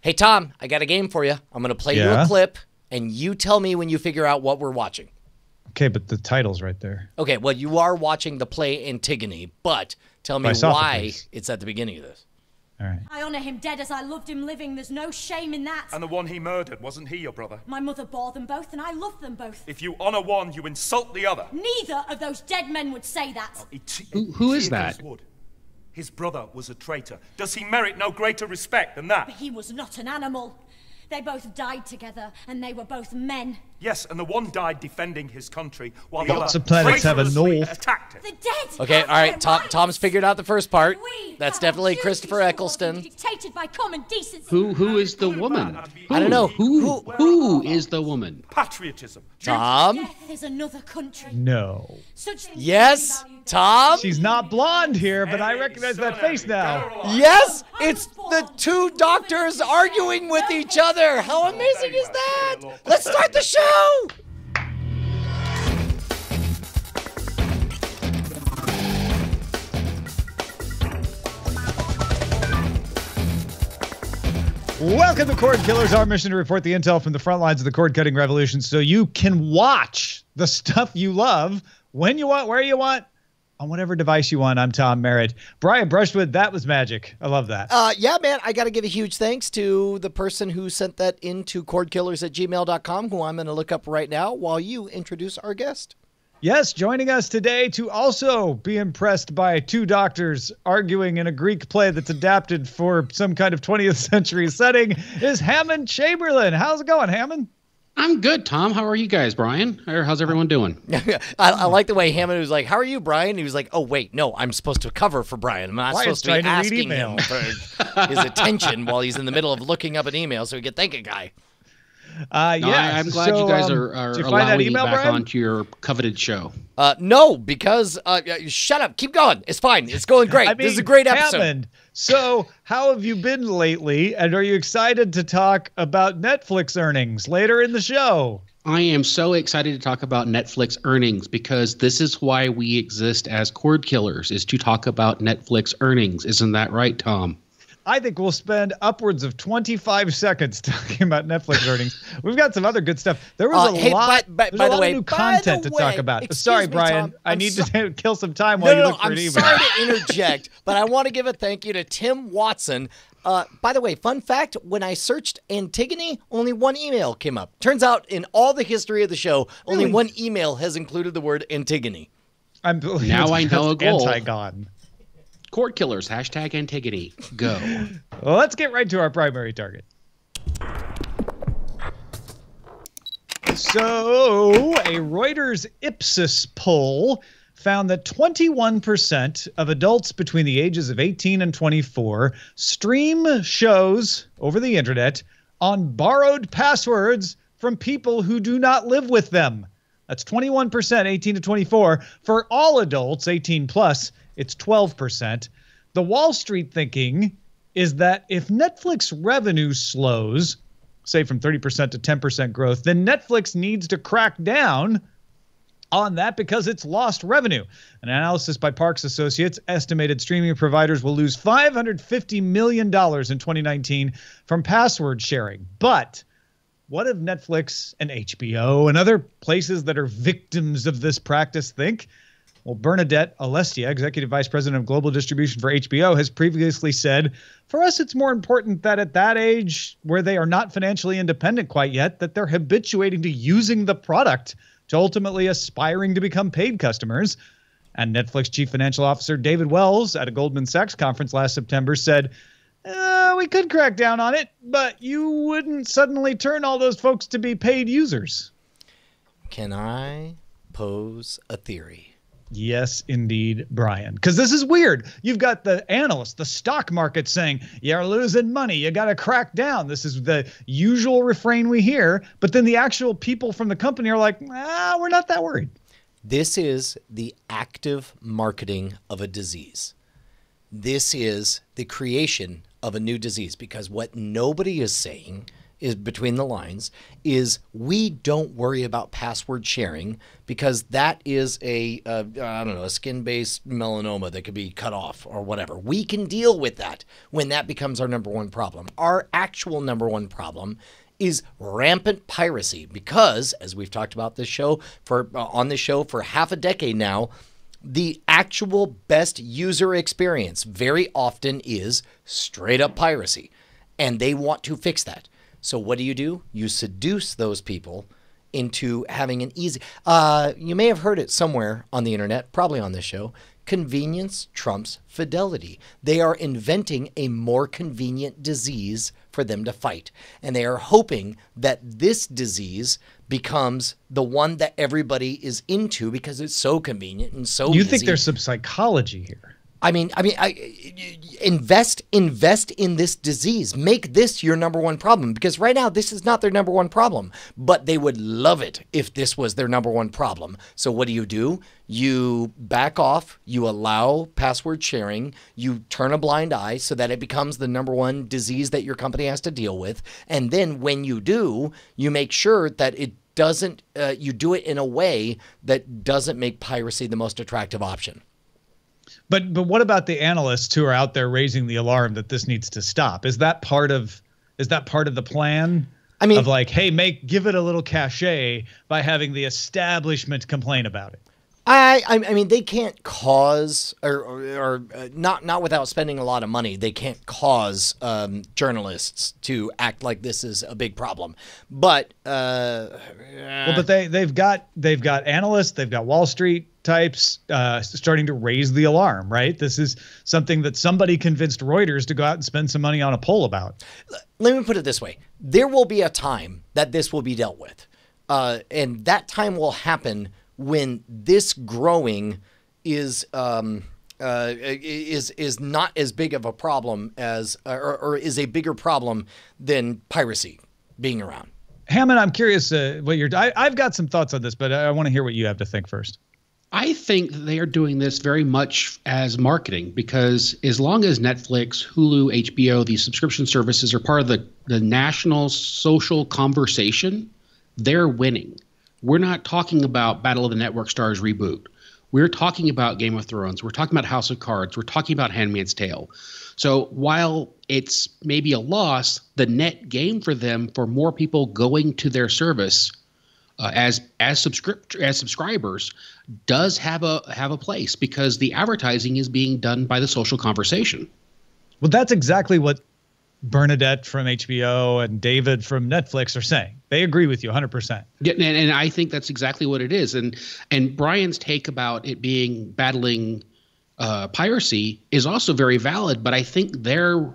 Hey, Tom, I got a game for you. I'm going to play you a clip, and you tell me when you figure out what we're watching. Okay, but the title's right there. Okay, well, you are watching the play Antigone, but tell me why it's at the beginning of this. All right. I honour him dead as I loved him living. There's no shame in that. And the one he murdered, wasn't he your brother? My mother bore them both, and I love them both. If you honour one, you insult the other. Neither of those dead men would say that. Who is that? His brother was a traitor. Does he merit no greater respect than that? But he was not an animal. They both died together, and they were both men. Yes, and the one died defending his country, while the Lots other of planets have a null. attacked it. The dead. Okay, all right. Tom's figured out the first part. That's definitely Christopher Eccleston. Dictated by common decency. Who is the woman? I don't know. Who is the woman? Patriotism. Tom? Death is another country. No. Such things Yes, Tom? She's not blonde here, but I recognize that face now. Yes, it's the two doctors arguing with each other. How amazing is that? Let's start the show. Welcome to Cordkillers, our mission to report the intel from the front lines of the cord-cutting revolution so you can watch the stuff you love when you want, where you want, on whatever device you want. I'm Tom Merritt. Brian Brushwood, that was magic. I love that. Yeah, man, I got to give a huge thanks to the person who sent that into cordkillers@gmail.com, who I'm going to look up right now while you introduce our guest. Yes, joining us today to also be impressed by two doctors arguing in a Greek play that's adapted for some kind of 20th century setting is Hammond Chamberlain. How's it going, Hammond? I'm good, Tom. How are you guys, Brian? How's everyone doing? I like the way Hammond was like, how are you, Brian? He was like, oh, wait, no, I'm supposed to cover for Brian. I'm not supposed to be asking him for his attention while he's in the middle of looking up an email so we can thank a guy. I'm glad you guys are allowing me back Brian? onto your coveted show. No, because shut up. Keep going. It's fine. It's going great. I mean, this is a great episode. Hammond, so how have you been lately? And are you excited to talk about Netflix earnings later in the show? I am so excited to talk about Netflix earnings because this is why we exist as Cord Killers, is to talk about Netflix earnings. Isn't that right, Tom? I think we'll spend upwards of 25 seconds talking about Netflix earnings. We've got some other good stuff. There was a lot, there's a lot of new content to talk about. Sorry, Brian. Tom, I need to kill some time while you look for an email. I'm sorry to interject, but I want to give a thank you to Tim Watson. By the way, fun fact, when I searched Antigone, only one email came up. Turns out in all the history of the show, only one email has included the word Antigone. Now I know a goal. Antigone. Cord Killers, hashtag Antigone. Go. Well, let's get right to our primary target. So, a Reuters Ipsos poll found that 21% of adults between the ages of 18 and 24 stream shows over the internet on borrowed passwords from people who do not live with them. That's 21%, 18 to 24. For all adults, 18 plus, it's 12%. The Wall Street thinking is that if Netflix revenue slows, say from 30% to 10% growth, then Netflix needs to crack down on that because it's lost revenue. An analysis by Parks Associates estimated streaming providers will lose $550 million in 2019 from password sharing. But what if Netflix and HBO and other places that are victims of this practice think? Well, Bernadette Alestia, Executive Vice President of Global Distribution for HBO, has previously said, for us, it's more important that at that age where they are not financially independent quite yet, that they're habituating to using the product to ultimately aspiring to become paid customers. And Netflix Chief Financial Officer David Wells at a Goldman Sachs conference last September said, we could crack down on it, but you wouldn't suddenly turn all those folks to be paid users. Can I pose a theory? Yes, indeed, Brian. Because this is weird. You've got the analysts, the stock market saying, you're losing money. You got to crack down. This is the usual refrain we hear. But then the actual people from the company are like, we're not that worried. This is the active marketing of a disease. This is the creation of a new disease, because what nobody is saying is, between the lines, is we don't worry about password sharing because that is a skin-based melanoma that could be cut off or whatever. We can deal with that when that becomes our number one problem. Our actual number one problem is rampant piracy because, as we've talked about on this show for half a decade now, the actual best user experience very often is straight up piracy, and they want to fix that. So what do? You seduce those people into having an easy, you may have heard it somewhere on the internet, probably on this show, convenience trumps fidelity. They are inventing a more convenient disease for them to fight. And they are hoping that this disease becomes the one that everybody is into because it's so convenient and so easy. You think there's some psychology here? I invest in this disease. Make this your number one problem, because right now this is not their number one problem, but they would love it if this was their number one problem. So what do? You back off, you allow password sharing, you turn a blind eye so that it becomes the number one disease that your company has to deal with. And then when you do, you make sure that it doesn't, you do it in a way that doesn't make piracy the most attractive option. But what about the analysts who are out there raising the alarm that this needs to stop? Is that part of the plan? I mean, of like, hey, give it a little cachet by having the establishment complain about it. I mean, they can't cause or not without spending a lot of money. They can't cause journalists to act like this is a big problem. But but they've got analysts, they've got Wall Street types starting to raise the alarm, right? This is something that somebody convinced Reuters to go out and spend some money on a poll about. Let me put it this way: there will be a time that this will be dealt with, and that time will happen when this growing is not as big of a problem as, or is a bigger problem than piracy being around. Hammond, I'm curious I've got some thoughts on this, but I want to hear what you have to think first. I think they are doing this very much as marketing, because as long as Netflix, Hulu, HBO, these subscription services are part of the national social conversation, they're winning. We're not talking about Battle of the Network Stars reboot. We're talking about Game of Thrones. We're talking about House of Cards. We're talking about Handmaid's Tale. So while it's maybe a loss, the net gain for them, for more people going to their service as subscribers, does have a place, because the advertising is being done by the social conversation. Well, that's exactly what Bernadette from HBO and David from Netflix are saying. They agree with you 100%. Yeah, and I think that's exactly what it is. And Brian's take about it being battling piracy is also very valid, but I think their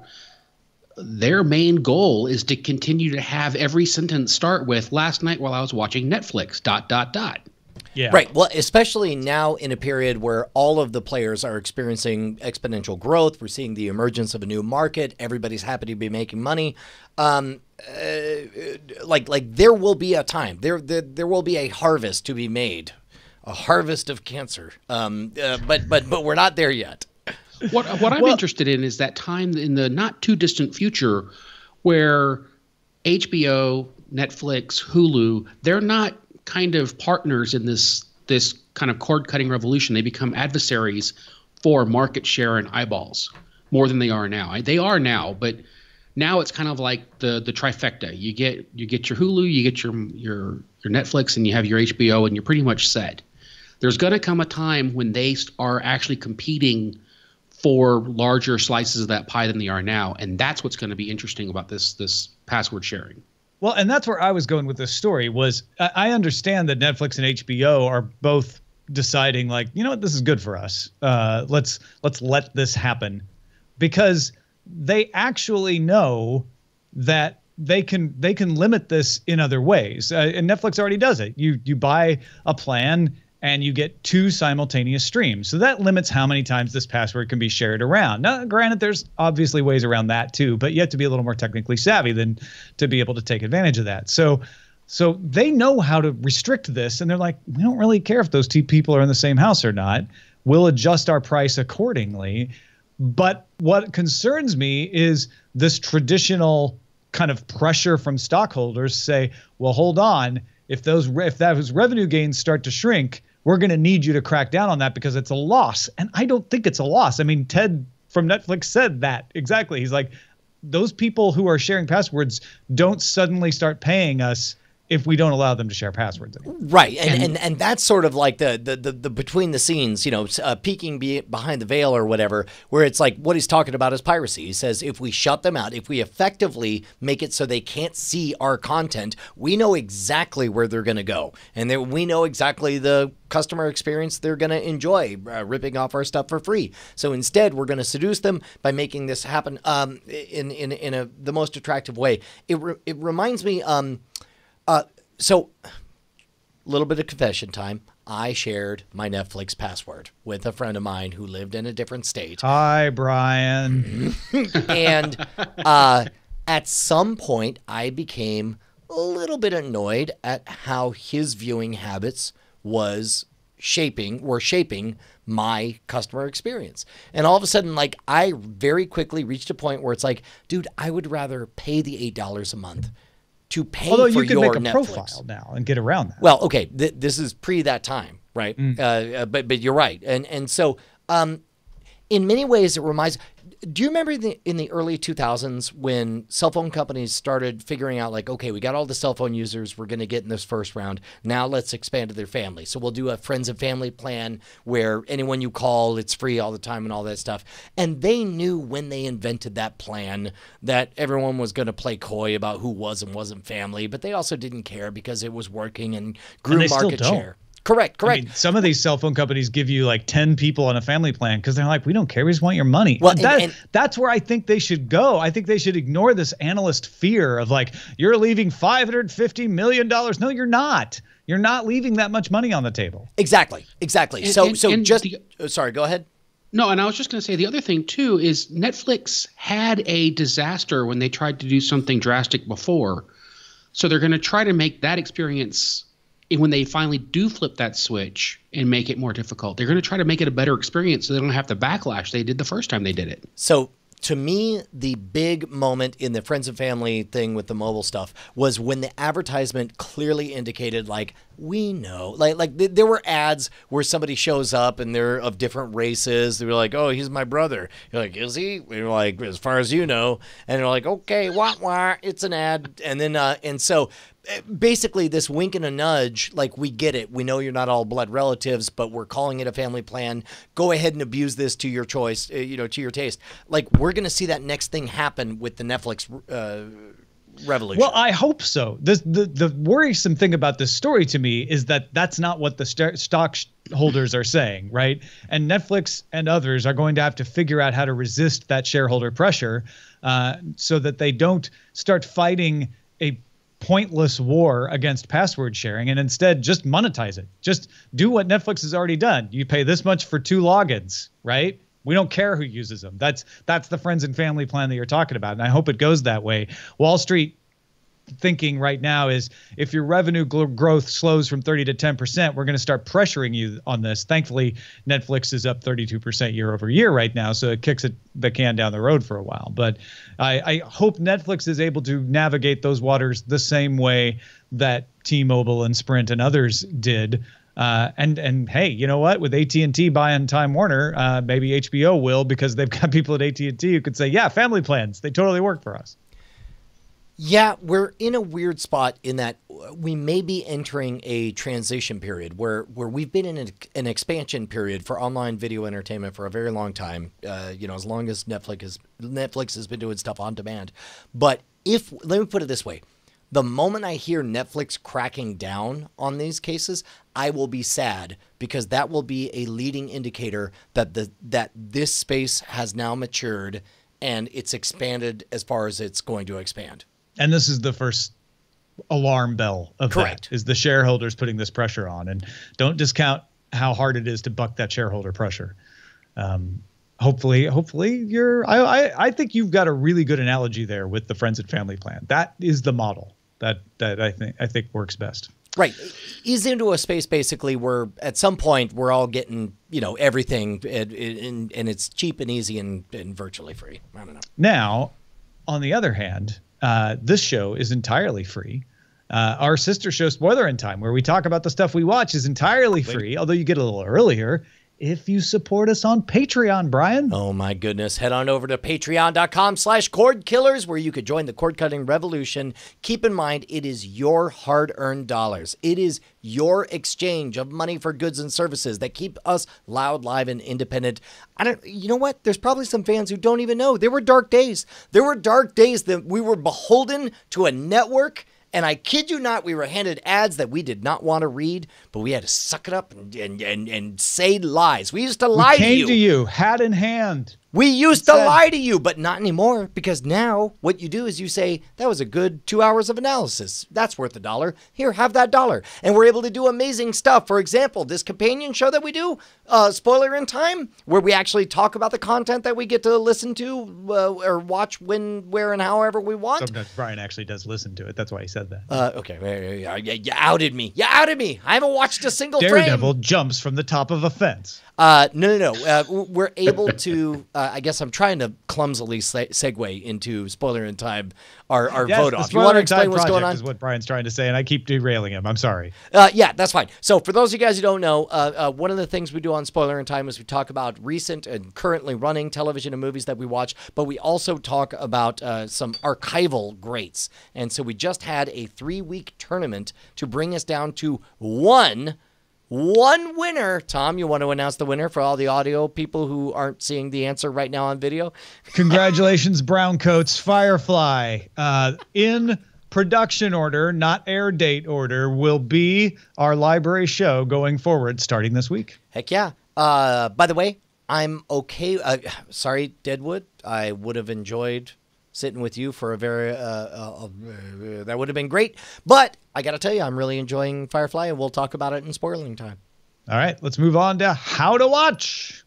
main goal is to continue to have every sentence start with "last night while I was watching Netflix, ... Yeah. Right. Well, especially now in a period where all of the players are experiencing exponential growth. We're seeing the emergence of a new market. Everybody's happy to be making money. Like there will be a time. There will be a harvest to be made, a harvest of cancer. But we're not there yet. What I'm interested in is that time in the not too distant future where HBO, Netflix, Hulu, they're not kind of partners in this kind of cord-cutting revolution. They become adversaries for market share and eyeballs more than they are now. They are now, but now it's kind of like the trifecta. You get your Hulu, you get your Netflix, and you have your HBO, and you're pretty much set. There's going to come a time when they are actually competing for larger slices of that pie than they are now, and that's what's going to be interesting about this password sharing. Well, and that's where I was going with this story. Was I understand that Netflix and HBO are both deciding, like, you know what, this is good for us. Let's let this happen, because they actually know that they can limit this in other ways. And Netflix already does it. You buy a plan and you get 2 simultaneous streams. So that limits how many times this password can be shared around. Now, granted, there's obviously ways around that too, but you have to be a little more technically savvy than to be able to take advantage of that. So they know how to restrict this, and they're like, we don't really care if those 2 people are in the same house or not. We'll adjust our price accordingly. But what concerns me is this traditional kind of pressure from stockholders say, well, hold on, if those revenue gains start to shrink, we're going to need you to crack down on that because it's a loss. And I don't think it's a loss. I mean, Ted from Netflix said that exactly. He's like, those people who are sharing passwords don't suddenly start paying us if we don't allow them to share passwords anymore. Right. And that's sort of like the between the scenes, peeking behind the veil or whatever, where it's like what he's talking about is piracy. He says if we shut them out, if we effectively make it so they can't see our content, we know exactly where they're going to go. And then we know exactly the customer experience they're going to enjoy, ripping off our stuff for free. So instead, we're going to seduce them by making this happen in the most attractive way. It reminds me... So, a little bit of confession time. I shared my Netflix password with a friend of mine who lived in a different state. Hi, Brian. And at some point, I became a little bit annoyed at how his viewing habits were shaping my customer experience. And all of a sudden, like, I very quickly reached a point where it's like, dude, I would rather pay the $8 a month to pay Although for you can your make a Netflix profile now and get around that. Well, okay, this is pre that time, right? But you're right, and so in many ways it reminds. Do you remember in the early 2000s when cell phone companies started figuring out like, okay, we got all the cell phone users we're going to get in this first round. Now let's expand to their family. So we'll do a friends and family plan where anyone you call, it's free all the time and all that stuff. And they knew when they invented that plan that everyone was going to play coy about who was and wasn't family, but they also didn't care because it was working and grew market share. Correct. I mean, some of these cell phone companies give you like 10 people on a family plan because they're like, we don't care. We just want your money. Well, that's where I think they should go. I think they should ignore this analyst fear of like, you're leaving $550 million. No, you're not. You're not leaving that much money on the table. Exactly. Sorry, go ahead. No, and I was just going to say the other thing, too, is Netflix had a disaster when they tried to do something drastic before. So they're going to try to make that experience – when they finally do flip that switch and make it more difficult, they're going to try to make it a better experience so they don't have the backlash they did the first time they did it. So to me, the big moment in the friends and family thing with the mobile stuff was when the advertisement clearly indicated, like, we know, like there were ads where somebody shows up and they're of different races. They were like, oh, he's my brother. You're like, is he? You're like, as far as you know. And they're like, okay, wah, it's an ad. And then, and so basically this wink and a nudge, like, we get it. We know you're not all blood relatives, but we're calling it a family plan. Go ahead and abuse this to your choice, to your taste. Like, we're going to see that next thing happen with the Netflix revolution. Well, I hope so. The worrisome thing about this story to me is that that's not what the stockholders are saying, right? And Netflix and others are going to have to figure out how to resist that shareholder pressure so that they don't start fighting a pointless war against password sharing and instead just monetize it. Just do what Netflix has already done. You pay this much for 2 logins, right? We don't care who uses them. That's the friends and family plan that you're talking about, and I hope it goes that way. Wall Street thinking right now is if your revenue growth slows from 30 to 10%, we're going to start pressuring you on this. Thankfully, Netflix is up 32% year over year right now, so it kicks the can down the road for a while. But I hope Netflix is able to navigate those waters the same way that T-Mobile and Sprint and others did. And hey, you know what? With AT&T buying Time Warner, maybe HBO will, because they've got people at AT&T who could say, yeah, family plans, they totally work for us. Yeah, we're in a weird spot in that we may be entering a transition period where we've been in an expansion period for online video entertainment for a very long time, as long as Netflix has been doing stuff on demand. But let me put it this way. The moment I hear Netflix cracking down on these cases, I will be sad, because that will be a leading indicator that this space has now matured and it's expanded as far as it's going to expand. And this is the first alarm bell of Correct. That, is the shareholders putting this pressure on. And don't discount how hard it is to buck that shareholder pressure. Hopefully I think you've got a really good analogy there with the friends and family plan. That is the model that I think works best. Right. Ease into a space basically where at some point we're all getting, everything and it's cheap and easy and virtually free. I don't know. Now, on the other hand, this show is entirely free. Our sister show, Spoiler in Time, where we talk about the stuff we watch, is entirely free, although you get a little earlier if you support us on Patreon, Brian. Oh, my goodness. Head on over to patreon.com/Cordkillers, where you could join the cord-cutting revolution. Keep in mind, it is your hard-earned dollars. It is your exchange of money for goods and services that keep us loud, live, and independent. You know what? There's probably some fans who don't even know. There were dark days. There were dark days that we were beholden to a network. And I kid you not, we were handed ads that we did not want to read, but we had to suck it up and say lies. We used to lie to you. We came to you, hat in hand. We used to lie to you, but not anymore, because now what you do is you say, that was a good 2 hours of analysis. That's worth $1. Here, have that $1. And we're able to do amazing stuff. For example, this companion show that we do, Spoiler in Time, where we actually talk about the content that we get to listen to or watch when, where, and however we want. Sometimes Brian actually does listen to it. That's why he said that. Okay. You outed me. You outed me. I haven't watched a single Daredevil jumps from the top of a fence. No. We're able to, I guess I'm trying to clumsily segue into Spoiler in Time, our vote off. You want to explain what's going on? Is what Brian's trying to say, and I keep derailing him. I'm sorry. Yeah, that's fine. So for those of you guys who don't know, one of the things we do on Spoiler in Time is we talk about recent and currently running television and movies that we watch, but we also talk about some archival greats. And so we just had a 3-week tournament to bring us down to one winner. Tom, you want to announce the winner for all the audio people who aren't seeing the answer right now on video? Congratulations, Browncoats. Firefly. In production order, not air date order, will be our library show going forward starting this week. Heck yeah. By the way, I'm okay. Sorry, Deadwood. I would have enjoyed sitting with you for a very that would have been great, but I gotta tell you, I'm really enjoying Firefly, and we'll talk about it in Spoiling Time. All right, let's move on to how to watch.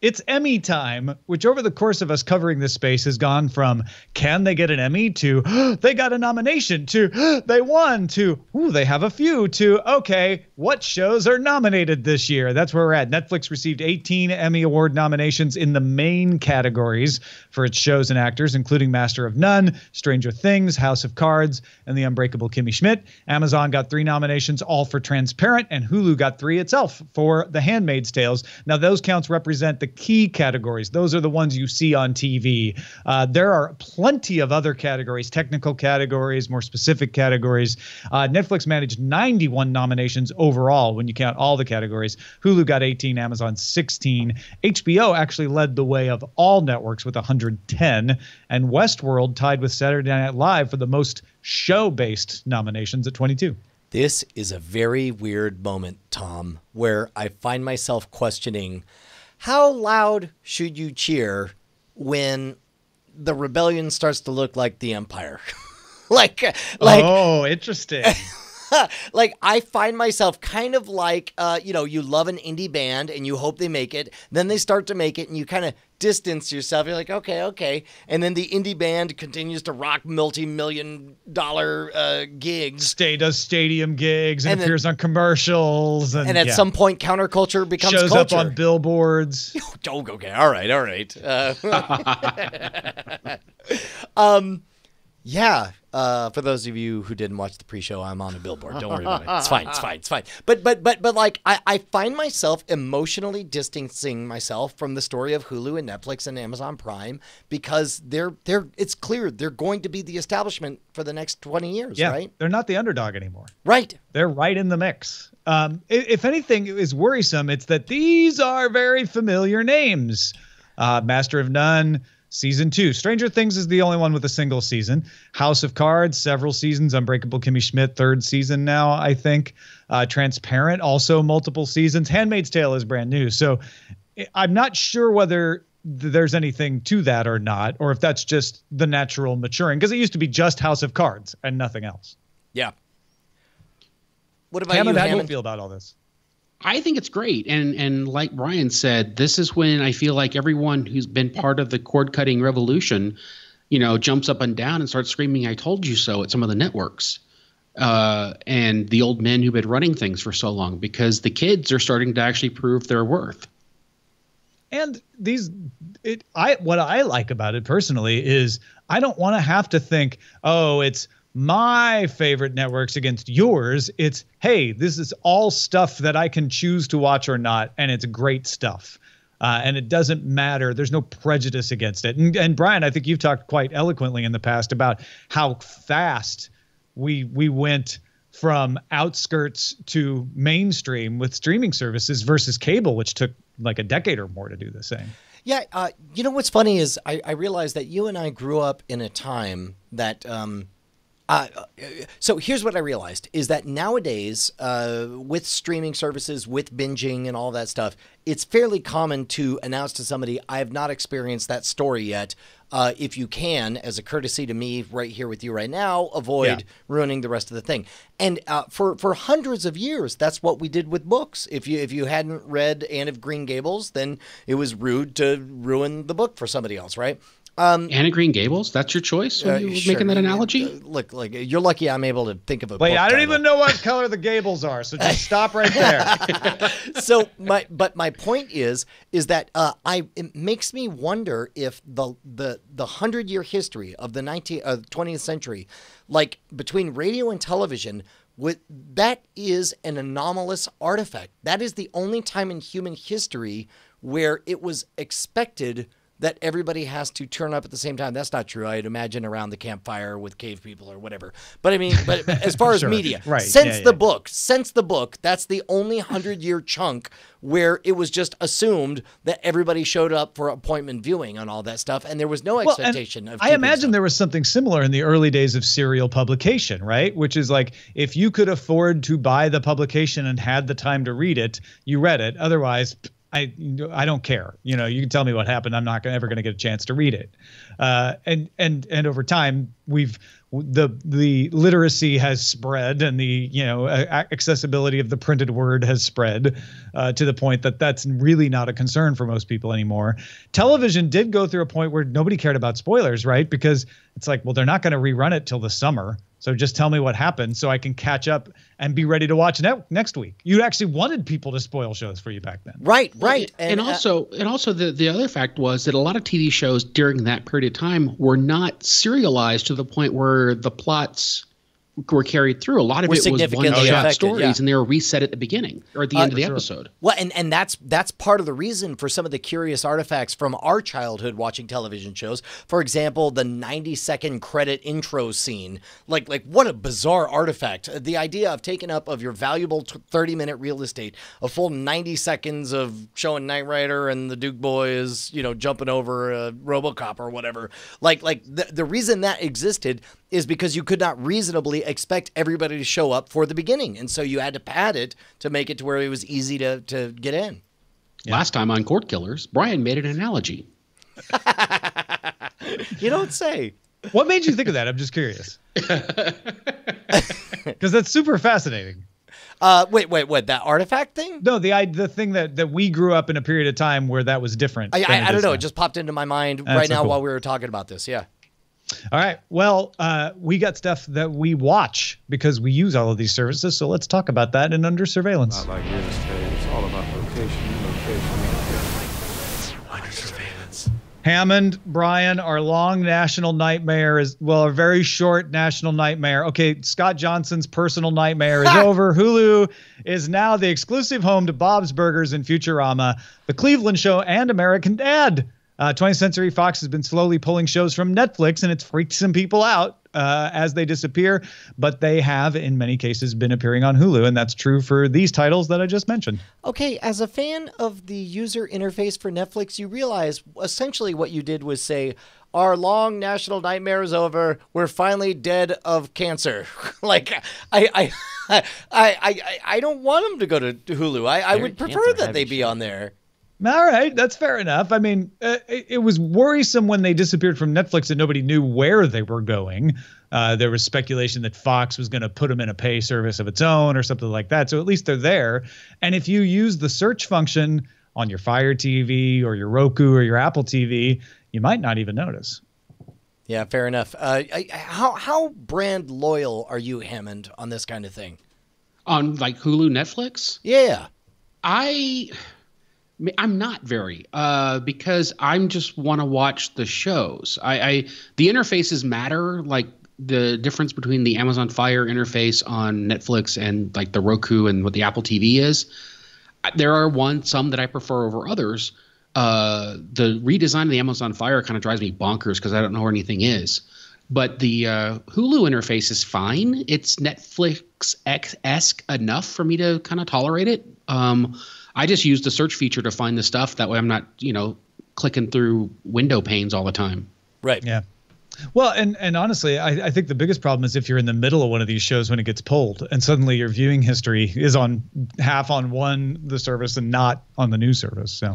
It's Emmy time, which over the course of us covering this space has gone from can they get an Emmy to they got a nomination to they won to they have a few to okay, what shows are nominated this year? That's where we're at. Netflix received 18 Emmy Award nominations in the main categories for its shows and actors, including Master of None, Stranger Things, House of Cards, and The Unbreakable Kimmy Schmidt. Amazon got 3 nominations, all for Transparent, and Hulu got 3 itself for The Handmaid's Tales. Now, those counts represent the key categories. Those are the ones you see on TV. There are plenty of other categories, technical categories, more specific categories. Netflix managed 91 nominations overall when you count all the categories. Hulu got 18, Amazon 16. HBO actually led the way of all networks with 110, and Westworld tied with Saturday Night Live for the most show-based nominations at 22. This is a very weird moment, Tom, where I find myself questioning how loud should you cheer when the rebellion starts to look like the Empire? like oh, interesting. Like, I find myself kind of like, you love an indie band and you hope they make it. Then they start to make it and you kind of distance yourself. You're like, okay. And then the indie band continues to rock multi-million-dollar gigs. Does stadium gigs and appears on commercials. And at some point, counterculture becomes shows culture. Up on billboards. Okay. All right. Yeah. For those of you who didn't watch the pre-show, I'm on a billboard. Don't worry about it. It's fine. But like I find myself emotionally distancing myself from the story of Hulu and Netflix and Amazon Prime because it's clear they're going to be the establishment for the next 20 years, right? They're not the underdog anymore. Right. They're right in the mix. If anything is worrisome, it's that these are very familiar names. Master of None, Season 2. Stranger Things is the only one with a single season. House of Cards, several seasons. Unbreakable Kimmy Schmidt, 3rd season now, I think. Transparent, also multiple seasons. Handmaid's Tale is brand new. So I'm not sure whether there's anything to that or not, or if that's just the natural maturing, because it used to be just House of Cards and nothing else. Yeah. What about Hammond, you, how Hammond? do you feel about all this? I think it's great. And like Brian said, this is when I feel like everyone who's been part of the cord cutting revolution jumps up and down and starts screaming, "I told you so" at some of the networks. And the old men who've been running things for so long, because the kids are starting to actually prove their worth. And what I like about it personally is I don't want to have to think, oh, it's my favorite networks against yours. It's, hey, this is all stuff that I can choose to watch or not, and it's great stuff. And it doesn't matter. There's no prejudice against it. And Brian, I think you've talked quite eloquently in the past about how fast we went from outskirts to mainstream with streaming services versus cable, which took like a decade or more to do the same. Yeah. What's funny is I realized that you and I grew up in a time that so here's what I realized is that nowadays, with streaming services, with binging and all that stuff, it's fairly common to announce to somebody, I have not experienced that story yet. If you can, as a courtesy to me right here with you right now, avoid ruining the rest of the thing. And for hundreds of years, that's what we did with books. If you hadn't read Anne of Green Gables, then it was rude to ruin the book for somebody else, right? Anne of Green Gables? That's your choice when you were making that analogy? Look, you're lucky I'm able to think of a Wait, book I don't title. even know what color the gables are, so just stop right there. So my point is that it makes me wonder if the 100-year history of the 20th century, like between radio and television, that is an anomalous artifact. That is the only time in human history where it was expected that everybody has to turn up at the same time. That's not true. I'd imagine around the campfire with cave people or whatever. But I mean, but as far as media, right. since the book, that's the only 100-year chunk where it was just assumed that everybody showed up for appointment viewing and all that stuff, and there was no expectation of. I imagine there was something similar in the early days of serial publication, right? Which is like, if you could afford to buy the publication and had the time to read it, you read it. Otherwise, I don't care. You can tell me what happened. I'm not ever going to get a chance to read it. And over time, the literacy has spread, and the accessibility of the printed word has spread to the point that that's really not a concern for most people anymore. Television did go through a point where nobody cared about spoilers, right? Because it's like, well, they're not going to rerun it till the summer. So just tell me what happened so I can catch up and be ready to watch next week. You actually wanted people to spoil shows for you back then. Right. And also the other fact was that a lot of TV shows during that period of time were not serialized to the point where the plots were carried through. A lot of it was one-shot stories, and they were reset at the beginning or at the end of the episode. Well, and that's part of the reason for some of the curious artifacts from our childhood watching television shows. For example, the 90-second credit intro scene. Like what a bizarre artifact. The idea of taking up of your valuable 30-minute real estate, a full 90 seconds of showing Knight Rider and the Duke Boys, jumping over a RoboCop or whatever. Like the reason that existed is because you could not reasonably expect everybody to show up for the beginning. And so you had to pad it to make it to where it was easy to get in. Last time on Cordkillers, Brian made an analogy. You don't say. What made you think of that? I'm just curious. Because that's super fascinating. Wait, what? That artifact thing? No, the thing that we grew up in a period of time where that was different. I don't know. It just popped into my mind right now while we were talking about this. Yeah. All right. Well, we got stuff that we watch because we use all of these services. So let's talk about that in Under Surveillance. Not like real estate. It's all about location. Under Surveillance. Hammond, Brian, our long national nightmare a very short national nightmare. Okay, Scott Johnson's personal nightmare is over. Hulu is now the exclusive home to Bob's Burgers and Futurama, The Cleveland Show, and American Dad. 20th Century Fox has been slowly pulling shows from Netflix, and it's freaked some people out as they disappear. But they have, in many cases, been appearing on Hulu, and that's true for these titles that I just mentioned. Okay, as a fan of the user interface for Netflix, you realize essentially what you did was say, our long national nightmare is over. We're finally dead of cancer. Like, I don't want them to go to Hulu. I would prefer that they be on there. All right, that's fair enough. I mean, it was worrisome when they disappeared from Netflix and nobody knew where they were going. There was speculation that Fox was going to put them in a pay service of its own or something like that. So at least they're there. And if you use the search function on your Fire TV or your Roku or your Apple TV, you might not even notice. Yeah, fair enough. How brand loyal are you, Hammond, on this kind of thing? On like Hulu, Netflix? Yeah. I'm not very, because I'm just want to watch the shows. The interfaces matter, like the difference between the Amazon Fire interface on Netflix and like the Roku and what the Apple TV is. There are some that I prefer over others. The redesign of the Amazon Fire kind of drives me bonkers because I don't know where anything is. But the Hulu interface is fine. It's Netflix-esque enough for me to kind of tolerate it. I just use the search feature to find the stuff. That way I'm not, clicking through window panes all the time. Right. Yeah. Well, and honestly, I think the biggest problem is if you're in the middle of one of these shows when it gets pulled and suddenly your viewing history is on the service and not on the new service. So,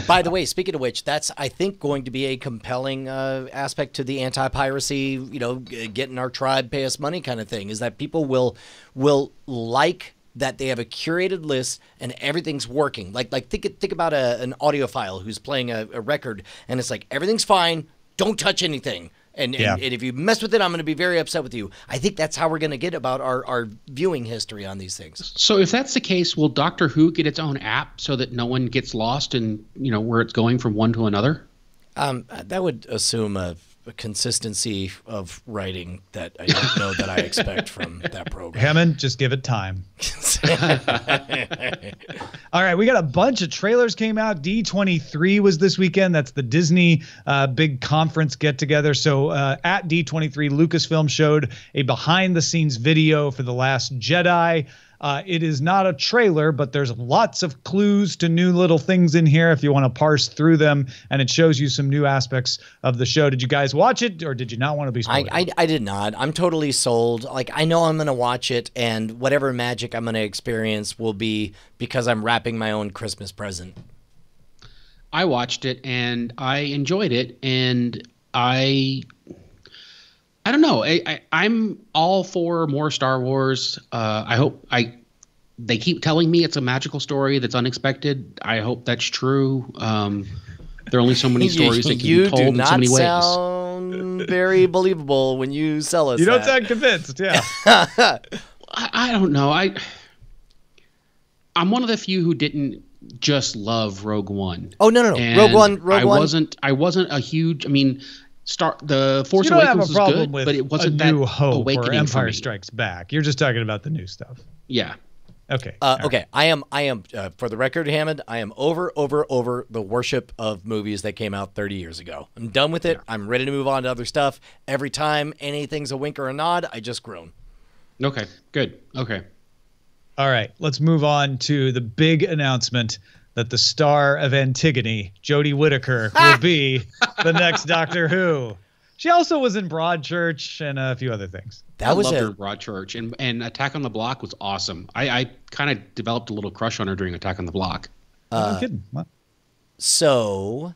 by the way, speaking of which, that's, I think, going to be a compelling aspect to the anti-piracy, getting our tribe, pay us money kind of thing, is that people will like that they have a curated list and everything's working. Like think about an audiophile who's playing a record and it's like, everything's fine, don't touch anything. And if you mess with it, I'm going to be very upset with you. I think that's how we're going to get about our viewing history on these things. So if that's the case, will Doctor Who get its own app so that no one gets lost in, where it's going from one to another? That would assume a consistency of writing that I don't know that I expect from that program. Hammond, just give it time. All right, we got a bunch of trailers came out. D23 was this weekend. That's the Disney big conference get-together. So at D23, Lucasfilm showed a behind-the-scenes video for The Last Jedi. It is not a trailer, but there's lots of clues to new little things in here if you want to parse through them, and it shows you some new aspects of the show. Did you guys watch it, or did you not want to be spoiled? I did not. I'm totally sold. Like, I know I'm going to watch it, and whatever magic I'm going to experience will be because I'm wrapping my own Christmas present. I watched it, and I enjoyed it, and I don't know. I'm all for more Star Wars. They keep telling me it's a magical story that's unexpected. I hope that's true. There are only so many stories that can be told in so many ways. You do not sound very believable when you sell us. You don't sound convinced. Yeah. I don't know. I'm one of the few who didn't just love Rogue One. Oh no. And Rogue One. I wasn't a huge. The Force Awakens was good, but it wasn't that New Hope awakening or Empire for me. Strikes Back. You're just talking about the new stuff. Yeah. Okay. Okay. I am. For the record, Hammond, I am over the worship of movies that came out 30 years ago. I'm done with it. Yeah. I'm ready to move on to other stuff. Every time anything's a wink or a nod, I just groan. Okay. Good. Okay. All right. Let's move on to the big announcement that the star of Antigone, Jodie Whittaker, will be the next Doctor Who. She also was in Broadchurch and a few other things. I loved her in Broadchurch, and Attack on the Block was awesome. I kind of developed a little crush on her during Attack on the Block. No kidding. What? So,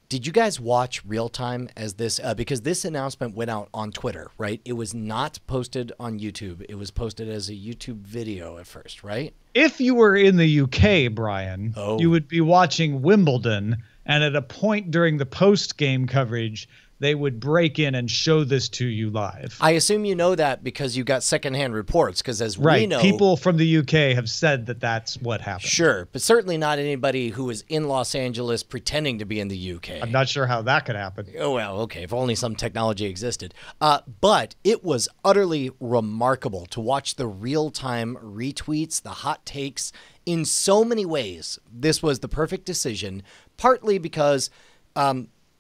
did you guys watch real time as this? Because this announcement went out on Twitter, right? It was not posted on YouTube. It was posted as a YouTube video at first, right? If you were in the UK, Brian, you would be watching Wimbledon, and at a point during the post-game coverage, they would break in and show this to you live. I assume you know that because you got secondhand reports, because as we know... people from the UK have said that that's what happened. Sure, but certainly not anybody who was in Los Angeles pretending to be in the UK. I'm not sure how that could happen. Oh, well, okay, if only some technology existed. But it was utterly remarkable to watch the real-time retweets, the hot takes. In so many ways, this was the perfect decision, partly because...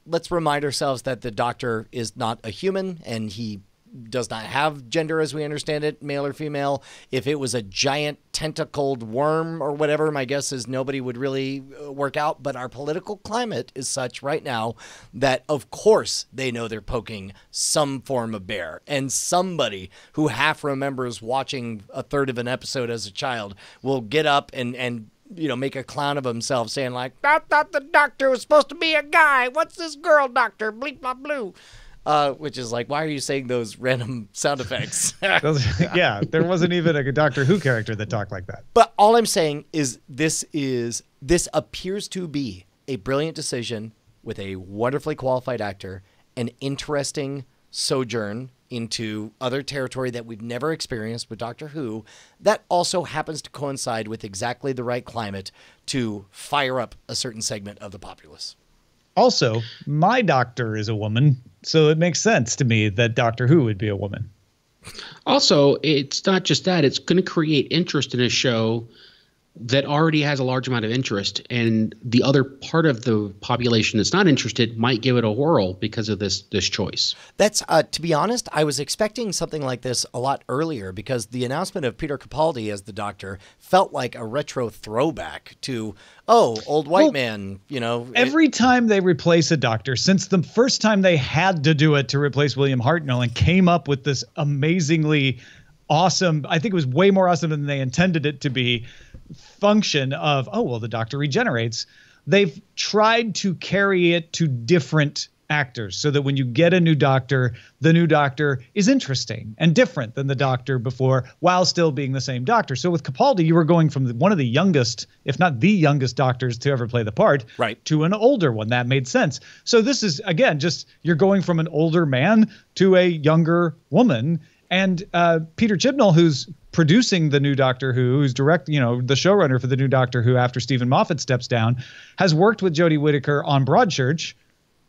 let's remind ourselves that the Doctor is not a human and he does not have gender as we understand it, male or female. If it was a giant tentacled worm or whatever, my guess is nobody would really work out. But our political climate is such right now that, of course, they know they're poking some form of bear. And somebody who half remembers watching a third of an episode as a child will get up and make a clown of himself saying like, I thought the Doctor was supposed to be a guy. What's this girl Doctor? Bleep my blue. Which is like, why are you saying those random sound effects? Yeah, there wasn't even a Doctor Who character that talked like that. But all I'm saying is this appears to be a brilliant decision with a wonderfully qualified actor, an interesting sojourn into other territory that we've never experienced with Doctor Who, that also happens to coincide with exactly the right climate to fire up a certain segment of the populace. Also, my doctor is a woman, so it makes sense to me that Doctor Who would be a woman. Also, it's not just that. It's going to create interest in a show that already has a large amount of interest, and the other part of the population that's not interested might give it a whirl because of this choice. That's to be honest, I was expecting something like this a lot earlier, because the announcement of Peter Capaldi as the Doctor felt like a retro throwback to, old white man, you know. Every time they replace a Doctor, since the first time they had to do it to replace William Hartnell and came up with this amazingly awesome, I think it was way more awesome than they intended it to be, function of, the Doctor regenerates. They've tried to carry it to different actors so that when you get a new Doctor, the new Doctor is interesting and different than the Doctor before, while still being the same Doctor. So with Capaldi, you were going from one of the youngest, if not the youngest Doctors to ever play the part, right, to an older one. That made sense. So this is, again, just you're going from an older man to a younger woman. And Peter Chibnall, who's producing the new Doctor Who, who's the showrunner for the new Doctor Who after Stephen Moffat steps down, has worked with Jodie Whittaker on Broadchurch.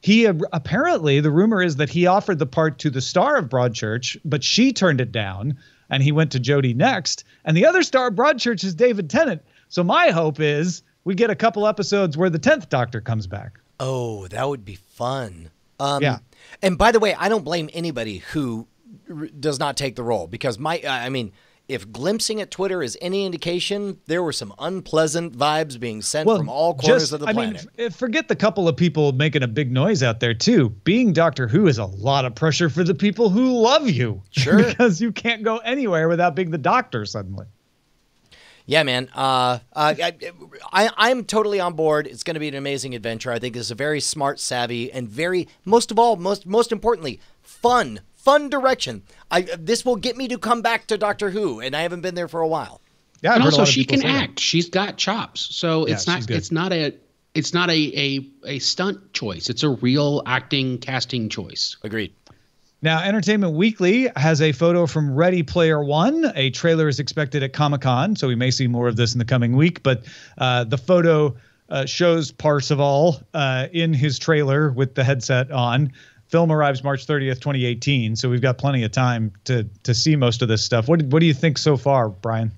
He apparently, the rumor is that he offered the part to the star of Broadchurch, but she turned it down, and he went to Jodie next. And the other star of Broadchurch is David Tennant. So my hope is we get a couple episodes where the 10th Doctor comes back. Oh, that would be fun. Yeah. And by the way, I don't blame anybody who does not take the role, because if glimpsing at Twitter is any indication, there were some unpleasant vibes being sent from all corners of the planet. Forget the couple of people making a big noise out there too. Being Doctor Who is a lot of pressure for the people who love you. Sure. Because you can't go anywhere without being the Doctor suddenly. Yeah, man. I'm totally on board. It's going to be an amazing adventure. I think this is a very smart, savvy, and very, most importantly, fun direction. This will get me to come back to Doctor Who, and I haven't been there for a while. Yeah, and also she can act. She's got chops, so it's not a stunt choice. It's a real casting choice. Agreed. Now, Entertainment Weekly has a photo from Ready Player One. A trailer is expected at Comic-Con, so we may see more of this in the coming week. But the photo shows Parzival in his trailer with the headset on. Film arrives March 30th, 2018, so we've got plenty of time to see most of this stuff. What do you think so far, Brian?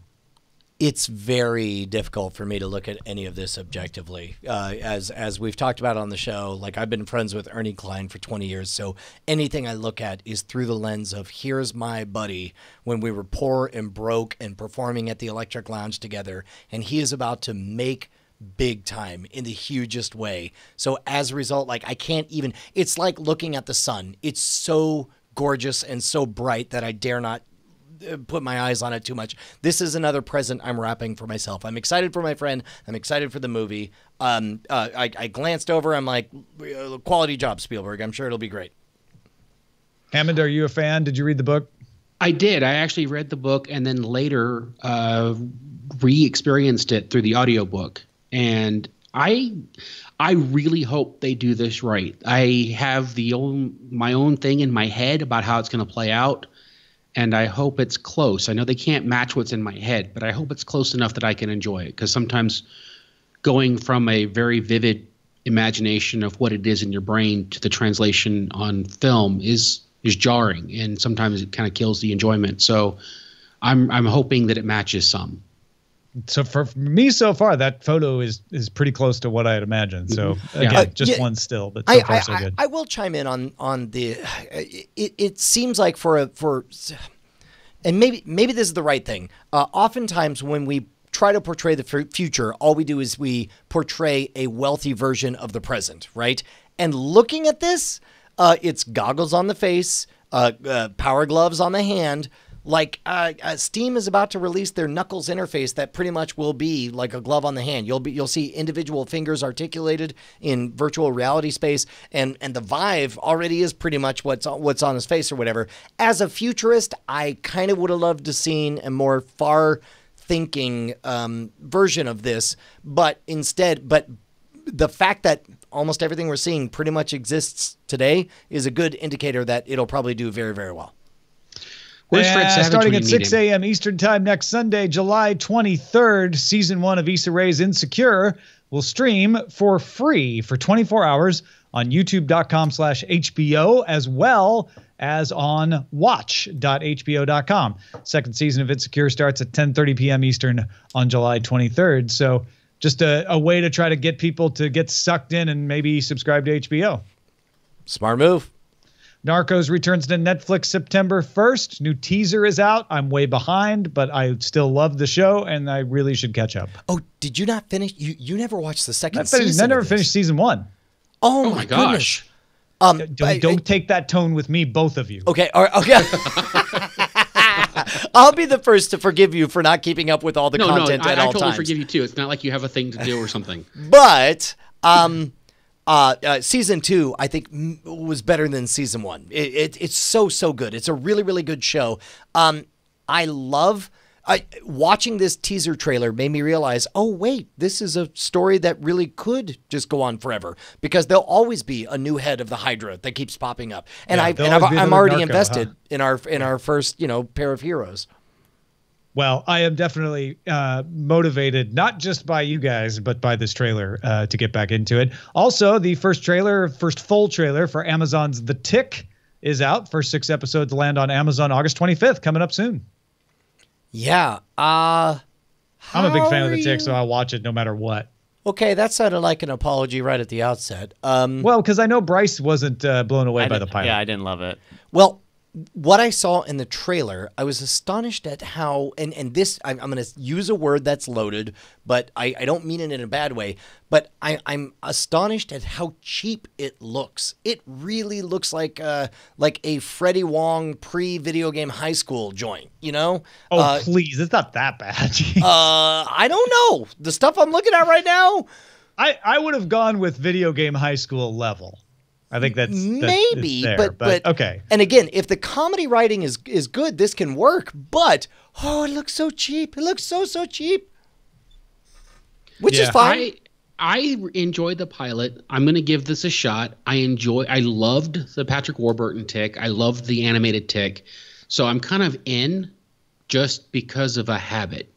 It's very difficult for me to look at any of this objectively. As we've talked about on the show, like, I've been friends with Ernie Klein for 20 years, so anything I look at is through the lens of, here's my buddy when we were poor and broke and performing at the Electric Lounge together, and he is about to make big time in the hugest way. So as a result, like, I can't even, it's like looking at the sun. It's so gorgeous and so bright that I dare not put my eyes on it too much. This is another present I'm wrapping for myself. I'm excited for my friend. I'm excited for the movie. I glanced over. I'm like, quality job, Spielberg. I'm sure it'll be great. Hammond, are you a fan? Did you read the book? I did. I actually read the book and then later re-experienced it through the audiobook. And I really hope they do this right. I have my own thing in my head about how it's going to play out, and I hope it's close. I know they can't match what's in my head, but I hope it's close enough that I can enjoy it, because sometimes going from a very vivid imagination of what it is in your brain to the translation on film is jarring, and sometimes it kind of kills the enjoyment. So I'm hoping that it matches some. So for me, so far, that photo is pretty close to what I had imagined. So again, one still, but so far so good. I will chime in on the. It seems like and maybe this is the right thing. Oftentimes, when we try to portray the future, all we do is we portray a wealthy version of the present, right? And looking at this, it's goggles on the face, power gloves on the hand. Like, Steam is about to release their Knuckles interface that pretty much will be like a glove on the hand. You'll see individual fingers articulated in virtual reality space, and the Vive already is pretty much what's on his face or whatever. As a futurist, I kind of would have loved to seen a more far-thinking version of this, but the fact that almost everything we're seeing pretty much exists today is a good indicator that it'll probably do very, very well. Where's Fred Savage starting at 6 a.m. Eastern Time next Sunday, July 23rd, Season 1 of Issa Rae's Insecure will stream for free for 24 hours on youtube.com/HBO, as well as on watch.hbo.com. Second season of Insecure starts at 10:30 p.m. Eastern on July 23rd. So just a way to try to get people to get sucked in and maybe subscribe to HBO. Smart move. Narcos returns to Netflix September 1st. New teaser is out. I'm way behind, but I still love the show, and I really should catch up. Oh, did you not finish? You never watched the second season? I never finished season 1. Oh my gosh. Don't take that tone with me, both of you. Okay. Okay. I'll be the first to forgive you for not keeping up with all the content at all times. I totally forgive you too. It's not like you have a thing to do or something. But season 2, I think, was better than season 1. It's so good. It's a really, really good show. I love watching this teaser trailer made me realize, oh, wait, this is a story that really could just go on forever, because there'll always be a new head of the Hydra that keeps popping up. And I'm already invested in our first, pair of heroes. Well, I am definitely motivated, not just by you guys, but by this trailer to get back into it. Also, the first full trailer for Amazon's The Tick is out. First 6 episodes land on Amazon August 25th, coming up soon. Yeah. I'm a big fan of The Tick, so I'll watch it no matter what. Okay, that sounded like an apology right at the outset. Well, because I know Bryce wasn't blown away by the pilot. Yeah, I didn't love it. Well, what I saw in the trailer, I was astonished at how, and this, I'm going to use a word that's loaded, but I don't mean it in a bad way, but I'm astonished at how cheap it looks. It really looks like a Freddie Wong pre-video game high school joint, Oh, please, it's not that bad. I don't know. The stuff I'm looking at right now. I would have gone with video game high school level. I think that's maybe, there, but okay. And again, if the comedy writing is good, this can work. But it looks so cheap. It looks so cheap, which is fine. I enjoyed the pilot. I'm going to give this a shot. I loved the Patrick Warburton Tick. I loved the animated Tick. So I'm kind of in just because of a habit.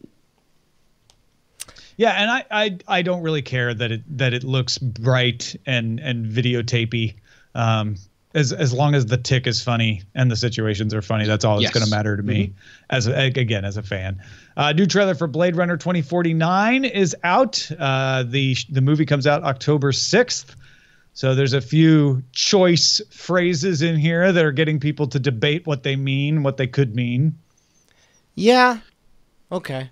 Yeah, and I don't really care that it looks bright and videotapey. As long as the Tick is funny and the situations are funny, that's all that's going to matter to me as a fan. New trailer for Blade Runner 2049 is out. The movie comes out October 6th. So there's a few choice phrases in here that are getting people to debate what they mean, what they could mean. Yeah. Okay.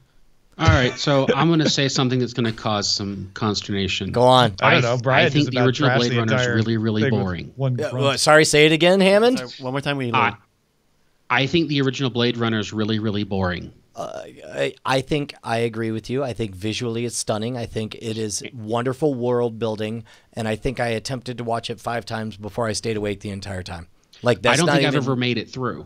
All right, so I'm going to say something that's going to cause some consternation. Go on. I don't know. Brian, I think the original Blade Runner is really, really boring. Sorry, say it again, Hammond. Sorry, one more time. I think the original Blade Runner is really, really boring. I think I agree with you. I think visually it's stunning. I think it is wonderful world building, and I think I attempted to watch it 5 times before I stayed awake the entire time. I don't think I've ever made it through.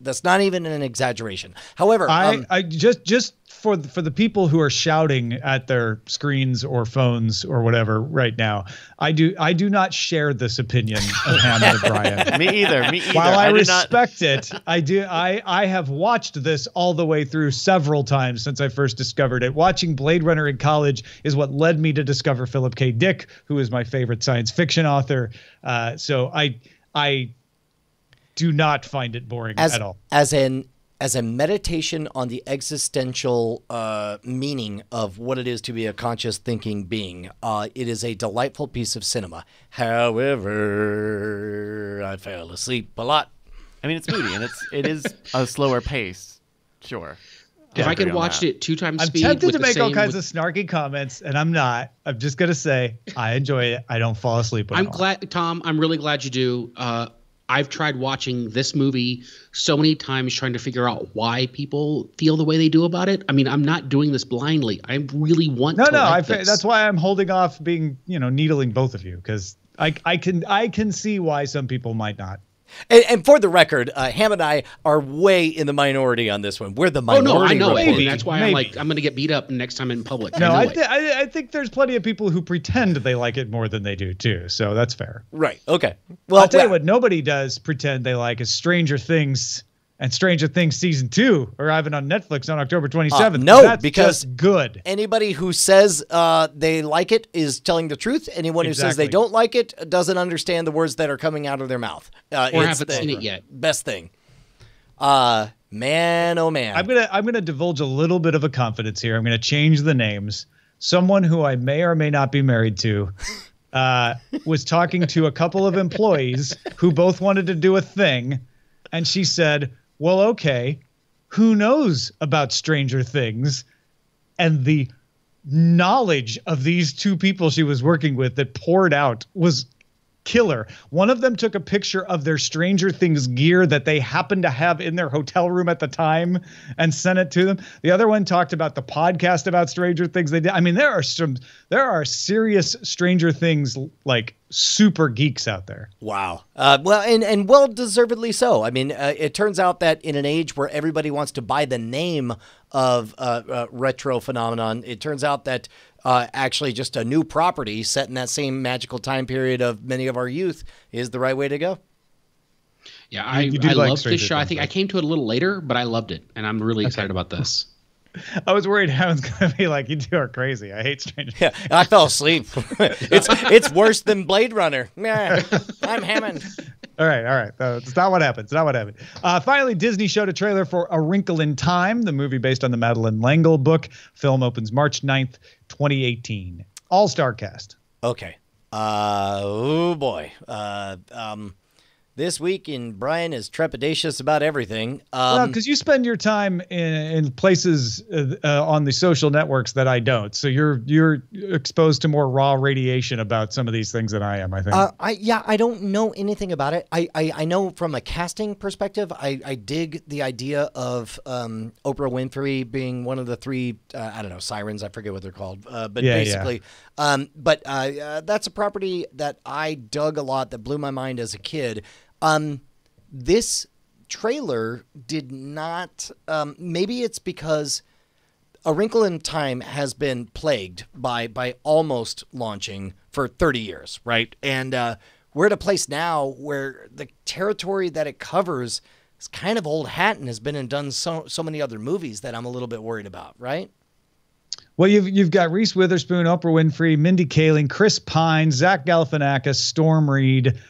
That's not even an exaggeration. However, I just for the people who are shouting at their screens or phones or whatever right now, I do not share this opinion of Hammond and Brian. Me either. While I respect it, I have watched this all the way through several times since I first discovered it. Watching Blade Runner in college is what led me to discover Philip K. Dick, who is my favorite science fiction author. So I do not find it boring at all. As a meditation on the existential meaning of what it is to be a conscious thinking being, it is a delightful piece of cinema. However, I fell asleep a lot. I mean, it's moody and it is a slower pace. Sure. If I could watch it 2 times speed, I'm tempted to make all kinds of snarky comments, and I'm not. I'm just gonna say I enjoy it. I don't fall asleep. I'm glad, Tom. I'm really glad you do. I've tried watching this movie so many times trying to figure out why people feel the way they do about it. I mean, I'm not doing this blindly. I really want to like this. That's why I'm holding off being, needling both of you, because I can see why some people might not. And for the record, Ham and I are way in the minority on this one. We're the minority. Oh, no, I know it. Maybe, That's why I'm going to get beat up next time in public. No, I think there's plenty of people who pretend they like it more than they do, too. So that's fair. Right. Okay. Well, I'll tell you what nobody does pretend they like is Stranger Things. And Stranger Things Season 2 arriving on Netflix on October 27th. No, that's because just good. Anybody who says they like it is telling the truth. Anyone who says they don't like it doesn't understand the words that are coming out of their mouth. Or haven't seen it yet. Best thing. Man, oh man. I'm gonna divulge a little bit of a confidence here. I'm gonna change the names. Someone who I may or may not be married to was talking to a couple of employees who both wanted to do a thing, and she said, well, okay, who knows about Stranger Things? And the knowledge of these two people she was working with that poured out was killer. One of them took a picture of their Stranger Things gear that they happened to have in their hotel room at the time and sent it to them. The other one talked about the podcast about Stranger Things they did. I mean, there are serious Stranger Things like super geeks out there. Wow. Well, and well deservedly so. I mean, it turns out that in an age where everybody wants to buy the name of retro phenomenon, it turns out that actually just a new property set in that same magical time period of many of our youth is the right way to go. Yeah, I love this show. I think I came to it a little later, but I loved it, and I'm really excited about this. I was worried Hammond's going to be like, you two are crazy. I hate Stranger Things. Yeah, I fell asleep. It's worse than Blade Runner. Yeah, I'm Hammond. All right. It's not what happened. Finally, Disney showed a trailer for A Wrinkle in Time, the movie based on the Madeleine L'Engle book. Film opens March 9th, 2018. All-star cast. Okay. Oh, boy. This week in Brian is trepidatious about everything. Well, because you spend your time in places on the social networks that I don't, so you're exposed to more raw radiation about some of these things than I am. I think. I don't know anything about it. I know from a casting perspective, I dig the idea of Oprah Winfrey being one of the three. I don't know, sirens. I forget what they're called. But basically, that's a property that I dug a lot. That blew my mind as a kid. This trailer did not, maybe it's because A Wrinkle in Time has been plagued by almost launching for 30 years, right? And we're at a place now where the territory that it covers is kind of old hat and has been and done so many other movies that I'm a little bit worried about, right? Well, you've got Reese Witherspoon, Oprah Winfrey, Mindy Kaling, Chris Pine, Zach Galifianakis, Storm Reed.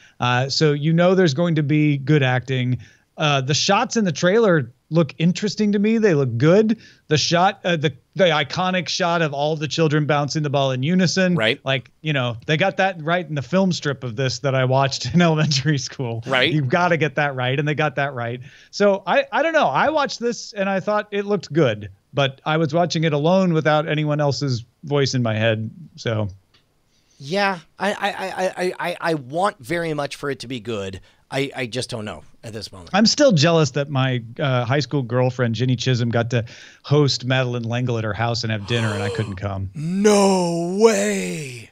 So there's going to be good acting. The shots in the trailer look interesting to me. They look good. The shot, the iconic shot of all the children bouncing the ball in unison. Right. Like, they got that right in the film strip of this that I watched in elementary school. Right. You've got to get that right. And they got that right. So I don't know. I watched this and I thought it looked good, but I was watching it alone without anyone else's voice in my head. So. Yeah, I want very much for it to be good. I just don't know at this moment. I'm still jealous that my high school girlfriend, Ginny Chisholm, got to host Madeleine L'Engle at her house and have dinner, and I couldn't come. No way.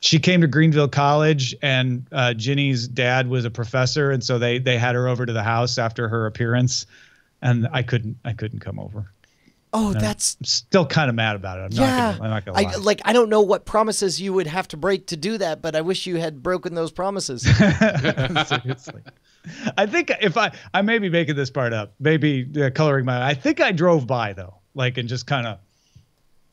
She came to Greenville College, and Ginny's dad was a professor, and so they had her over to the house after her appearance, and I couldn't come over. Oh, I'm still kind of mad about it. I'm not gonna lie. I don't know what promises you would have to break to do that, but I wish you had broken those promises. Seriously. I think if I may be making this part up, maybe coloring I think I drove by though, and just kind of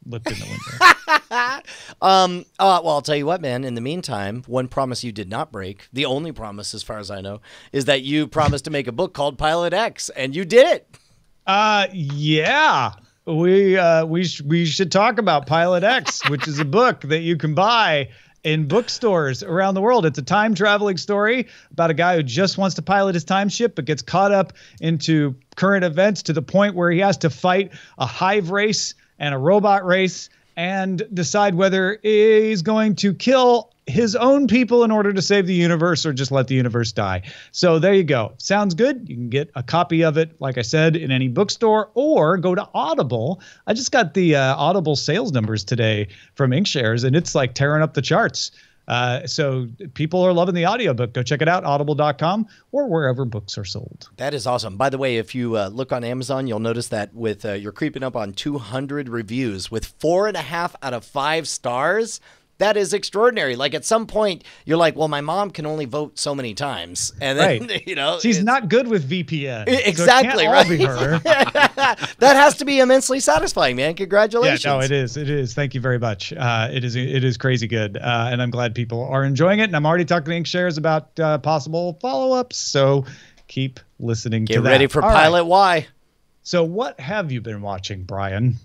looked in the window. Well, I'll tell you what, man. In the meantime, one promise you did not break, the only promise as far as I know, is that you promised to make a book called Pilot X, and you did it. Yeah. We should talk about Pilot X, which is a book that you can buy in bookstores around the world. It's a time traveling story about a guy who just wants to pilot his time ship, but gets caught up into current events to the point where he has to fight a hive race and a robot race and decide whether he's going to kill his own people in order to save the universe or just let the universe die. So there you go. Sounds good. You can get a copy of it, like I said, in any bookstore or go to Audible. I just got the Audible sales numbers today from Inkshares, and it's tearing up the charts. So people are loving the audiobook. Go check it out, audible.com or wherever books are sold. That is awesome. By the way, if you look on Amazon, you'll notice that with you're creeping up on 200 reviews with 4.5 out of 5 stars. That is extraordinary. Like at some point, you're like, well, my mom can only vote so many times. And then, right. She's not good with VPN. Exactly, so it can't all be her. That has to be immensely satisfying, man. Congratulations. Yeah, no, it is. It is. Thank you very much. It is crazy good. And I'm glad people are enjoying it. And I'm already talking to Inkshares about possible follow-ups. So keep listening to that. Get ready for Pilot Y. So what have you been watching, Brian?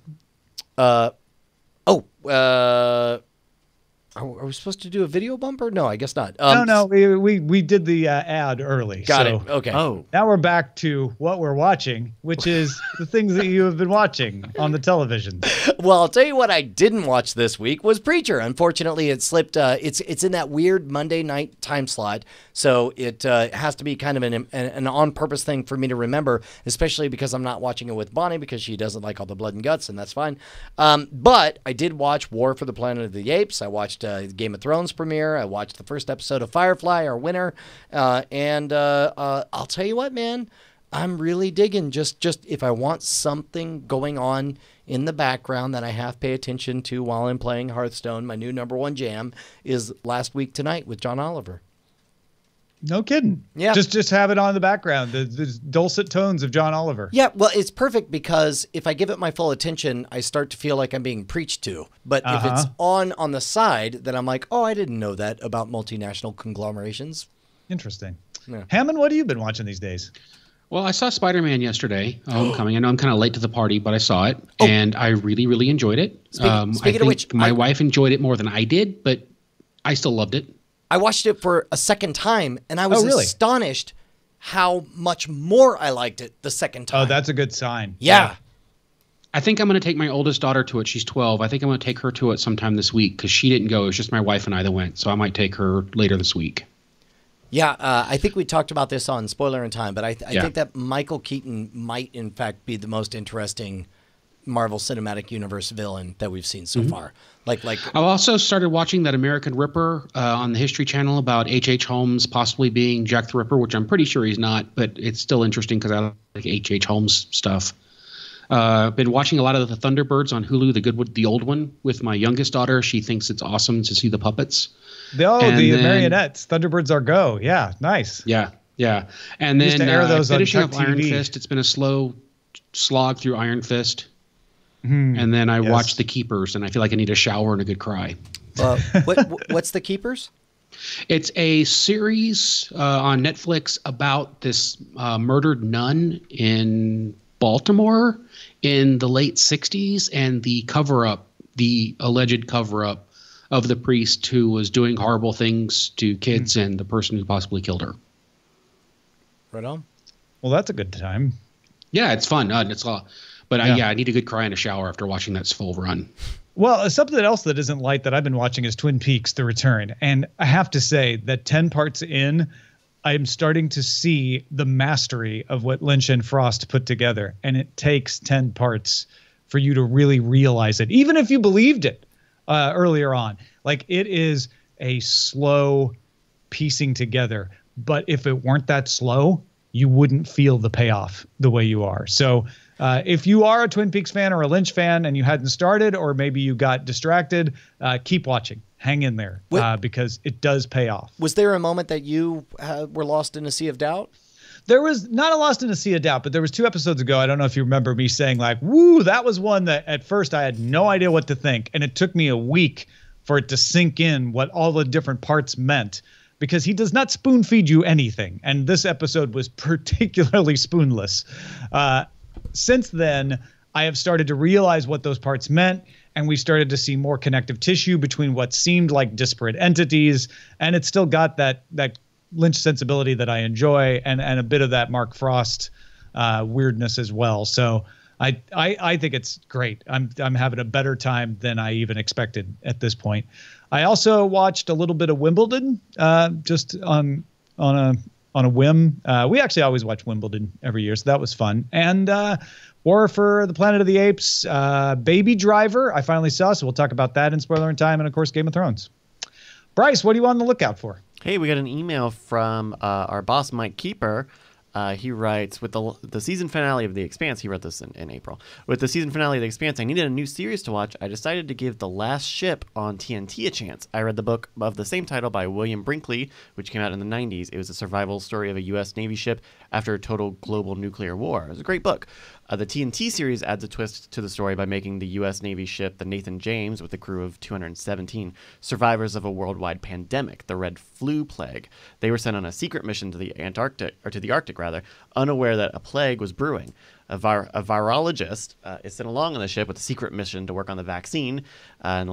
Are we supposed to do a video bumper? No, I guess not. No. We did the ad early. Got it. Okay. Oh. Now we're back to what we're watching, which is the things that you have been watching on the television. Well, I'll tell you what I didn't watch this week was Preacher. Unfortunately, it slipped. It's in that weird Monday night time slot, so it has to be kind of an on-purpose thing for me to remember, especially because I'm not watching it with Bonnie because she doesn't like all the blood and guts, and that's fine. But I did watch War for the Planet of the Apes. I watched Game of Thrones premiere. I watched the first episode of Firefly, our winner, and I'll tell you what, man, I'm really digging just if I want something going on in the background that I have to pay attention to while I'm playing Hearthstone. My new #1 jam is Last Week Tonight with John Oliver. No kidding. Yeah. Just have it on in the background, the dulcet tones of John Oliver. Yeah, well, it's perfect because if I give it my full attention, I start to feel like I'm being preached to. But if it's on the side, then I'm like, oh, I didn't know that about multinational conglomerations. Interesting. Yeah. Hammond, what have you been watching these days? Well, I saw Spider-Man yesterday, Homecoming. I know I'm kind of late to the party, but I saw it, and I really, really enjoyed it. Speaking of which, my wife enjoyed it more than I did, but I still loved it. I watched it for a second time, and I was astonished how much more I liked it the second time. Oh, that's a good sign. Yeah. I think I'm going to take my oldest daughter to it. She's 12. I think I'm going to take her to it sometime this week because she didn't go. It was just my wife and I that went, so I might take her later this week. Yeah, I think we talked about this on Spoiler in Time, but I think that Michael Keaton might, in fact, be the most interesting Marvel Cinematic Universe villain that we've seen so far. Like I also started watching that American Ripper on the History Channel about H.H. Holmes possibly being Jack the Ripper, which I'm pretty sure he's not, but it's still interesting because I like H.H. Holmes stuff. I've been watching a lot of the Thunderbirds on Hulu, the old one, with my youngest daughter. She thinks it's awesome to see the puppets. The marionettes. Thunderbirds are go. Yeah, nice. Yeah. And then finishing up Iron TV. Fist. It's been a slow slog through Iron Fist. And then I watched The Keepers, and I feel like I need a shower and a good cry. What's The Keepers? It's a series on Netflix about this murdered nun in Baltimore in the late 60s and the alleged cover-up of the priest who was doing horrible things to kids and the person who possibly killed her. Right on. Well, that's a good time. Yeah, it's fun. I need a good cry and a shower after watching that full run. Well, something else that isn't light that I've been watching is Twin Peaks: The Return. And I have to say that 10 parts in, I'm starting to see the mastery of what Lynch and Frost put together. And it takes 10 parts for you to really realize it, even if you believed it earlier on. Like, it is a slow piecing together. But if it weren't that slow, you wouldn't feel the payoff the way you are. So if you are a Twin Peaks fan or a Lynch fan and you hadn't started, or maybe you got distracted, keep watching. Hang in there because it does pay off. Was there a moment that you were lost in a sea of doubt? There was not a Lost in a Sea of Doubt, but there was 2 episodes ago. I don't know if you remember me saying like, woo, that was one that at first I had no idea what to think. And it took me a week for it to sink in what all the different parts meant, because he does not spoon feed you anything. And this episode was particularly spoonless. Since then, I have started to realize what those parts meant, and we started to see more connective tissue between what seemed like disparate entities. And it's still got that Lynch sensibility that I enjoy, and a bit of that Mark Frost weirdness as well. So I think it's great. I'm having a better time than I even expected at this point. I also watched a little bit of Wimbledon, just on a whim. We actually always watch Wimbledon every year, so that was fun. And War for the Planet of the Apes, Baby Driver, I finally saw, so we'll talk about that in Spoiler in Time, and of course Game of Thrones. Bryce, what are you on the lookout for? Hey, we got an email from our boss, Mike Keeper. He writes, with the season finale of The Expanse, he wrote this in April. With the season finale of The Expanse, I needed a new series to watch. I decided to give The Last Ship on TNT a chance. I read the book of the same title by William Brinkley, which came out in the 90s. It was a survival story of a U.S. Navy ship after a total global nuclear war. It was a great book. The TNT series adds a twist to the story by making the U.S. Navy ship the Nathan James, with a crew of 217, survivors of a worldwide pandemic, the Red Flu Plague. They were sent on a secret mission to the Arctic, unaware that a plague was brewing. A virologist is sent along on the ship with a secret mission to work on the vaccine, and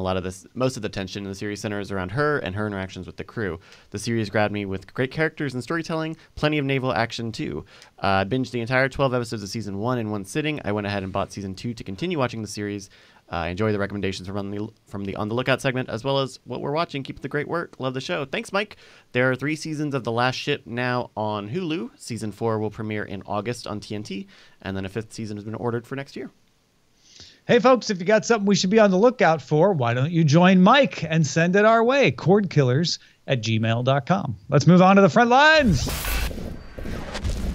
most of the tension in the series centers around her and her interactions with the crew. The series grabbed me with great characters and storytelling, plenty of naval action too. I binged the entire 12 episodes of season 1 in one sitting. I went ahead and bought season 2 to continue watching the series. I enjoy the recommendations from the On the Lookout segment, as well as what we're watching. Keep up the great work. Love the show. Thanks, Mike. There are 3 seasons of The Last Ship now on Hulu. Season 4 will premiere in August on TNT, and then a 5th season has been ordered for next year. Hey, folks, if you got something we should be on the lookout for, why don't you join Mike and send it our way? Cordkillers@gmail.com. Let's move on to the front lines.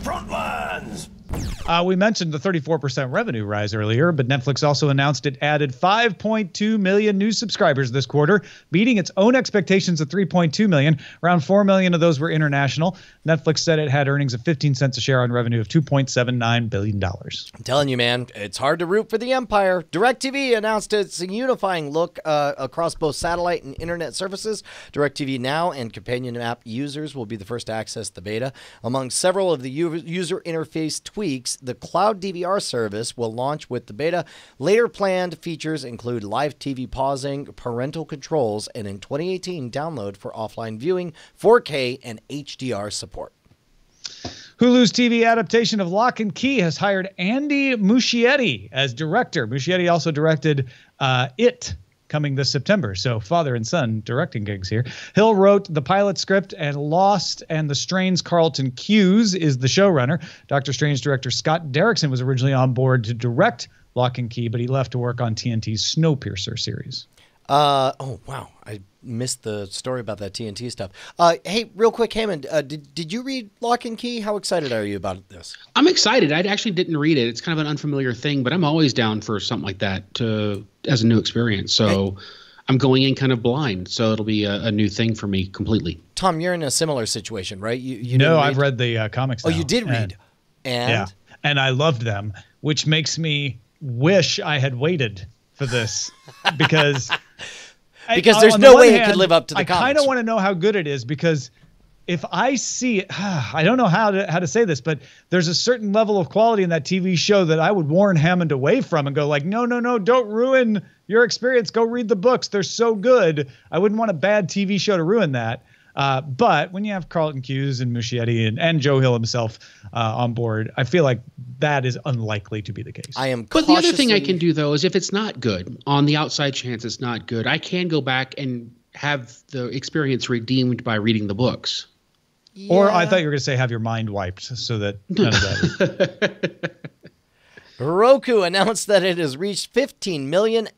Front lines. We mentioned the 34% revenue rise earlier, but Netflix also announced it added 5.2 million new subscribers this quarter, beating its own expectations of 3.2 million. Around 4 million of those were international. Netflix said it had earnings of 15 cents a share on revenue of $2.79 billion. I'm telling you, man, it's hard to root for the empire. DirecTV announced its unifying look across both satellite and internet services. DirecTV Now and companion app users will be the first to access the beta. Among several of the user interface tweaks, the cloud DVR service will launch with the beta. Later planned features include live TV pausing, parental controls, and in 2018, download for offline viewing, 4K, and HDR support. Hulu's TV adaptation of Lock and Key has hired Andy Muschietti as director. Muschietti also directed It, coming this September. So father and son directing gigs here. Hill wrote the pilot script, and Lost and the Strain's Carlton Cuse is the showrunner. Doctor Strange director Scott Derrickson was originally on board to direct Lock and Key, but he left to work on TNT's Snowpiercer series. Oh, wow. I missed the story about that TNT stuff. Hey, real quick, Hammond, did you read Lock and Key? How excited are you about this? I'm excited. I actually didn't read it. It's kind of an unfamiliar thing, but I'm always down for something like that as a new experience. So I'm going in kind of blind. So it'll be a new thing for me completely. Tom, you're in a similar situation, right? You No, I've read the comics now. Oh, you did read? And? Yeah, and I loved them, which makes me wish I had waited for this because... Because there's no way it could live up to the comics. I kind of want to know how good it is, because if I see it, I don't know how to say this, but there's a certain level of quality in that TV show that I would warn Hammond away from and go like, no, don't ruin your experience. Go read the books. They're so good. I wouldn't want a bad TV show to ruin that. But when you have Carlton Cuse and Muschietti and Joe Hill himself on board, I feel like that is unlikely to be the case. But the other thing I can do, though, is if it's not good, on the outside chance it's not good, I can go back and have the experience redeemed by reading the books. Yeah. Or I thought you were going to say have your mind wiped so that none of that. Roku announced that it has reached 15 million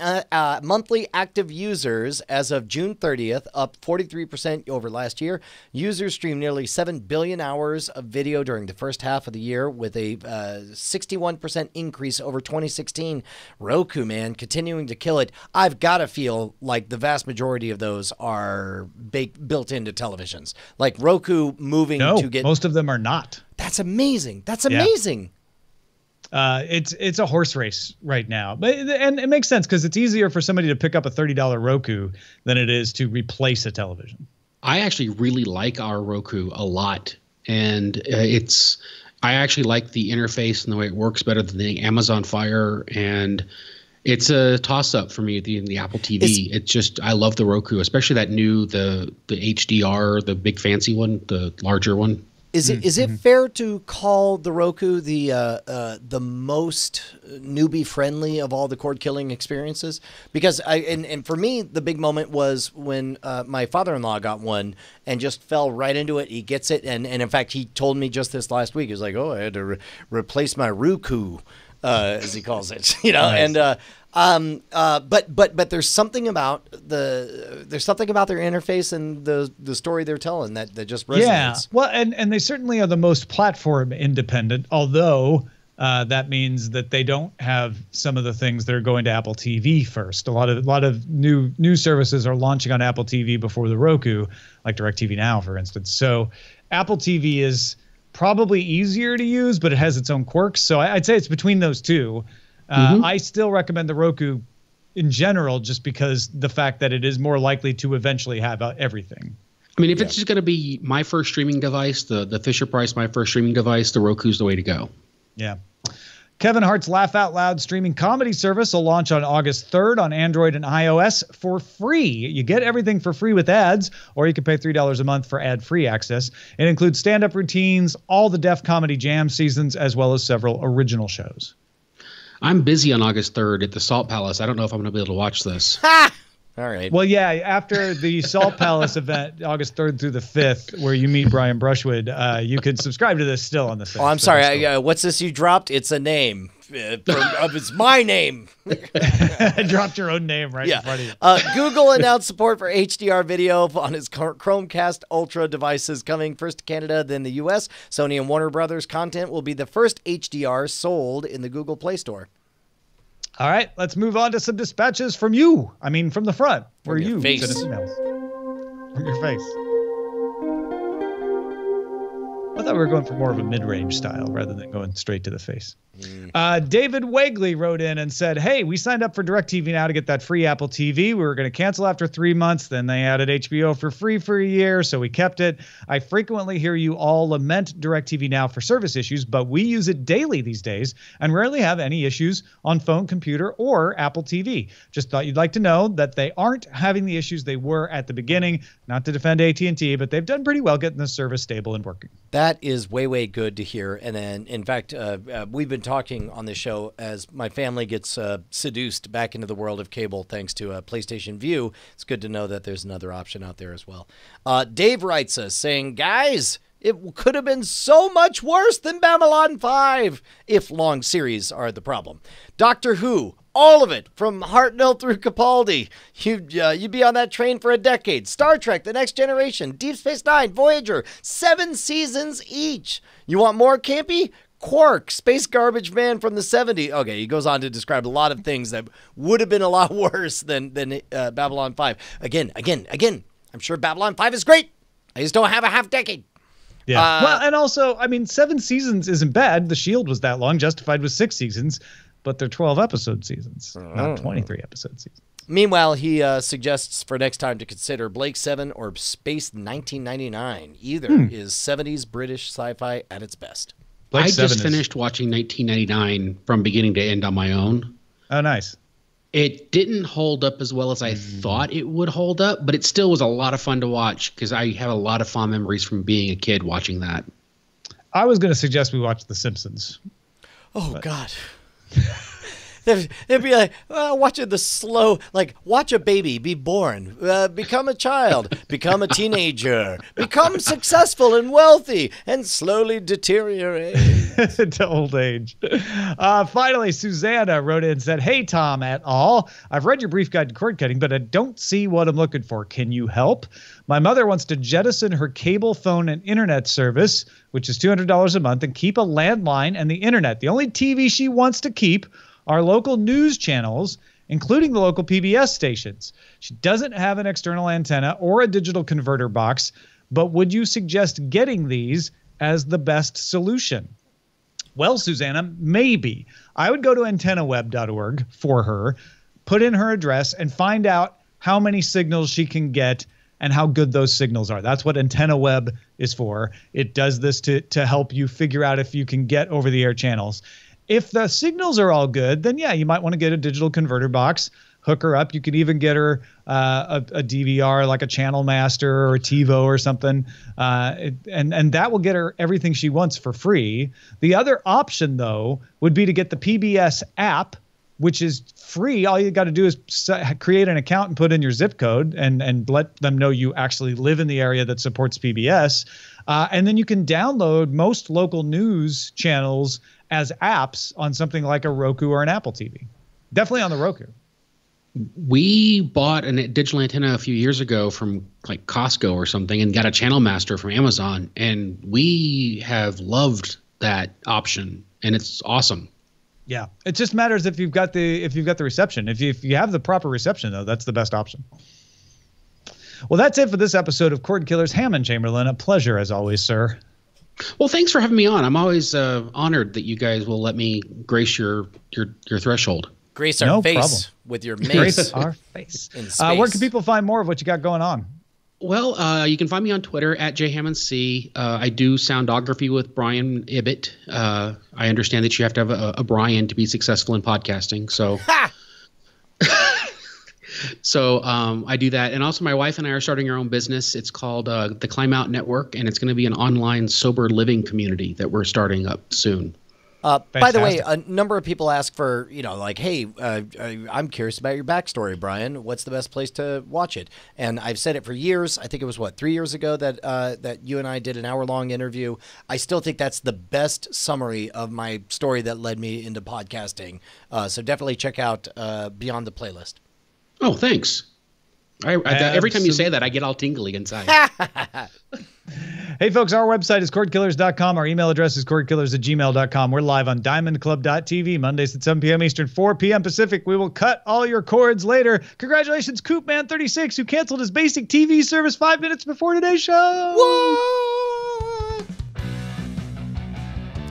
monthly active users as of June 30th, up 43% over last year. Users streamed nearly 7 billion hours of video during the first half of the year, with a 61% increase over 2016. Roku, man, continuing to kill it. I've got to feel like the vast majority of those are built into televisions. Like Roku moving to get... most of them are not. That's amazing. That's amazing. It's a horse race right now, and it makes sense because it's easier for somebody to pick up a $30 Roku than it is to replace a television. I actually really like our Roku a lot, and I actually like the interface and the way it works better than the Amazon Fire, and it's a toss-up for me in the Apple TV. I love the Roku, especially that new the HDR, the big fancy one, the larger one. Is it fair to call the Roku the most newbie friendly of all the cord killing experiences? Because and for me the big moment was when my father-in-law got one and just fell right into it. He gets it, and in fact he told me just this last week. He was like, "Oh, I had to replace my Roku." as he calls it. You know, Nice. But there's something about their interface and the story they're telling that just resonates. Yeah, well, and they certainly are the most platform independent, although that means that they don't have some of the things that are going to Apple TV first. A lot of new services are launching on Apple TV before the Roku, like DirecTV Now, for instance. So Apple TV is probably easier to use, but it has its own quirks. So I'd say it's between those two. I still recommend the Roku in general, just because the fact that it is more likely to eventually have everything. I mean, if it's just going to be my first streaming device, the Fisher-Price my first streaming device, the Roku's the way to go. Yeah. Kevin Hart's Laugh Out Loud streaming comedy service will launch on August 3rd on Android and iOS for free. You get everything for free with ads, or you can pay $3 a month for ad-free access. It includes stand-up routines, all the Def Comedy Jam seasons, as well as several original shows. I'm busy on August 3rd at the Salt Palace. I don't know if I'm going to be able to watch this. All right. Well, yeah, after the Salt Palace event, August 3rd through the 5th, where you meet Brian Brushwood, you can subscribe to this still on the 5th. Oh, I'm sorry. What's this you dropped? It's a name. It's my name. Dropped your own name right in front of you. Google announced support for HDR video on its Chromecast Ultra devices coming first to Canada, then the U.S. Sony and Warner Brothers content will be the first HDR sold in the Google Play Store. All right, let's move on to some dispatches from you. I mean, from the front. From your face. Send us emails. From your face. I thought we were going for more of a mid-range style rather than going straight to the face. David Wegley wrote in and said, hey, we signed up for DirecTV Now to get that free Apple TV. We were going to cancel after 3 months. Then they added HBO for free for a year, so we kept it. I frequently hear you all lament DirecTV Now for service issues, but we use it daily these days and rarely have any issues on phone, computer, or Apple TV. Just thought you'd like to know that they aren't having the issues they were at the beginning. Not to defend AT&T, but they've done pretty well getting the service stable and working. That is way, way good to hear. And then, in fact, we've been talking on this show as my family gets seduced back into the world of cable thanks to PlayStation Vue. It's good to know that there's another option out there as well. Dave writes us saying, guys, it could have been so much worse than Babylon 5 if long series are the problem. Doctor Who, all of it, from Hartnell through Capaldi. You'd be on that train for a decade. Star Trek, The Next Generation, Deep Space Nine, Voyager, 7 seasons each. You want more campy? Quark, Space Garbage Man from the 70s. Okay, he goes on to describe a lot of things that would have been a lot worse than Babylon 5. Again, I'm sure Babylon 5 is great. I just don't have a half decade. Yeah. Well, and also, I mean, 7 seasons isn't bad. The Shield was that long. Justified was 6 seasons. But they're 12-episode seasons, not 23-episode seasons. Meanwhile, he suggests for next time to consider Blake 7 or Space 1999. Either is 70s British sci-fi at its best. I just finished watching 1999 from beginning to end on my own. Oh, nice. It didn't hold up as well as I thought it would hold up, but it still was a lot of fun to watch because I have a lot of fond memories from being a kid watching that. I was going to suggest we watch The Simpsons. Oh, God. They'd be like, watching the slow, like, watch a baby be born, become a child, become a teenager, become successful and wealthy, and slowly deteriorate. To old age. Finally, Susanna wrote in and said, hey, Tom et al. I've read your brief guide to cord cutting, but I don't see what I'm looking for. Can you help? My mother wants to jettison her cable phone and internet service, which is $200 a month, and keep a landline and the internet. The only TV she wants to keep are local news channels, including the local PBS stations. She doesn't have an external antenna or a digital converter box, but would you suggest getting these as the best solution? Well, Susanna, maybe. I would go to antennaweb.org for her, put in her address, and find out how many signals she can get and how good those signals are. That's what AntennaWeb is for. It does this to help you figure out if you can get over-the-air channels. If the signals are all good, then yeah, you might want to get a digital converter box, hook her up. You could even get her a DVR like a Channel Master or a TiVo or something, and that will get her everything she wants for free. The other option, though, would be to get the PBS app, which is free. All you got to do is create an account and put in your zip code and let them know you actually live in the area that supports PBS. And then you can download most local news channels as apps on something like a Roku or an Apple TV. Definitely on the Roku. We bought a digital antenna a few years ago from like Costco or something and got a Channel Master from Amazon, and we have loved that option, and it's awesome. Yeah, it just matters if you've got the reception. If you have the proper reception, though, that's the best option. Well, that's it for this episode of Cordkillers. Hammond Chamberlain, a pleasure as always, sir. Well, thanks for having me on. I'm always honored that you guys will let me grace your threshold. Grace our face with your mace. Grace our face. Where can people find more of what you got going on? Well, you can find me on Twitter at jhammondc. I do soundography with Brian Ibbett. I understand that you have to have a Brian to be successful in podcasting. So, I do that. And also my wife and I are starting our own business. It's called the Climb Out Network, and it's going to be an online sober living community that we're starting up soon. By the way, a number of people ask for, like, hey, I'm curious about your backstory, Brian. What's the best place to watch it? And I've said it for years. I think it was, 3 years ago that you and I did an hour-long interview. I still think that's the best summary of my story that led me into podcasting. So definitely check out Beyond the Playlist. Oh, thanks. Every time you say that, I get all tingly inside. Hey, folks, our website is cordkillers.com. Our email address is cordkillers@gmail.com. We're live on diamondclub.tv, Mondays at 7 p.m. Eastern, 4 p.m. Pacific. We will cut all your cords later. Congratulations, Coopman36, who canceled his basic TV service 5 minutes before today's show. What?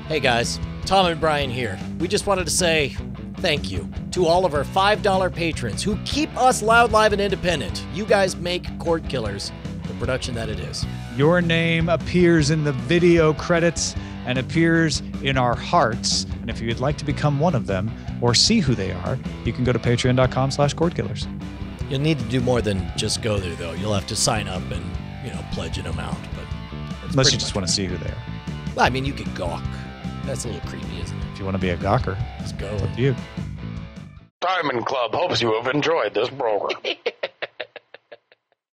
Hey, guys. Tom and Brian here. We just wanted to say thank you to all of our $5 patrons who keep us loud, live, and independent. You guys make Cordkillers the production that it is. Your name appears in the video credits and appears in our hearts. And if you'd like to become one of them or see who they are, you can go to patreon.com/Cordkillers. You'll need to do more than just go there, though. You'll have to sign up and, pledge an amount. But unless you just want to see who they are. Well, I mean, you could gawk. That's a little creepy, isn't it? If you want to be a gawker, let's go. It's up to you. Diamond Club hopes you have enjoyed this program.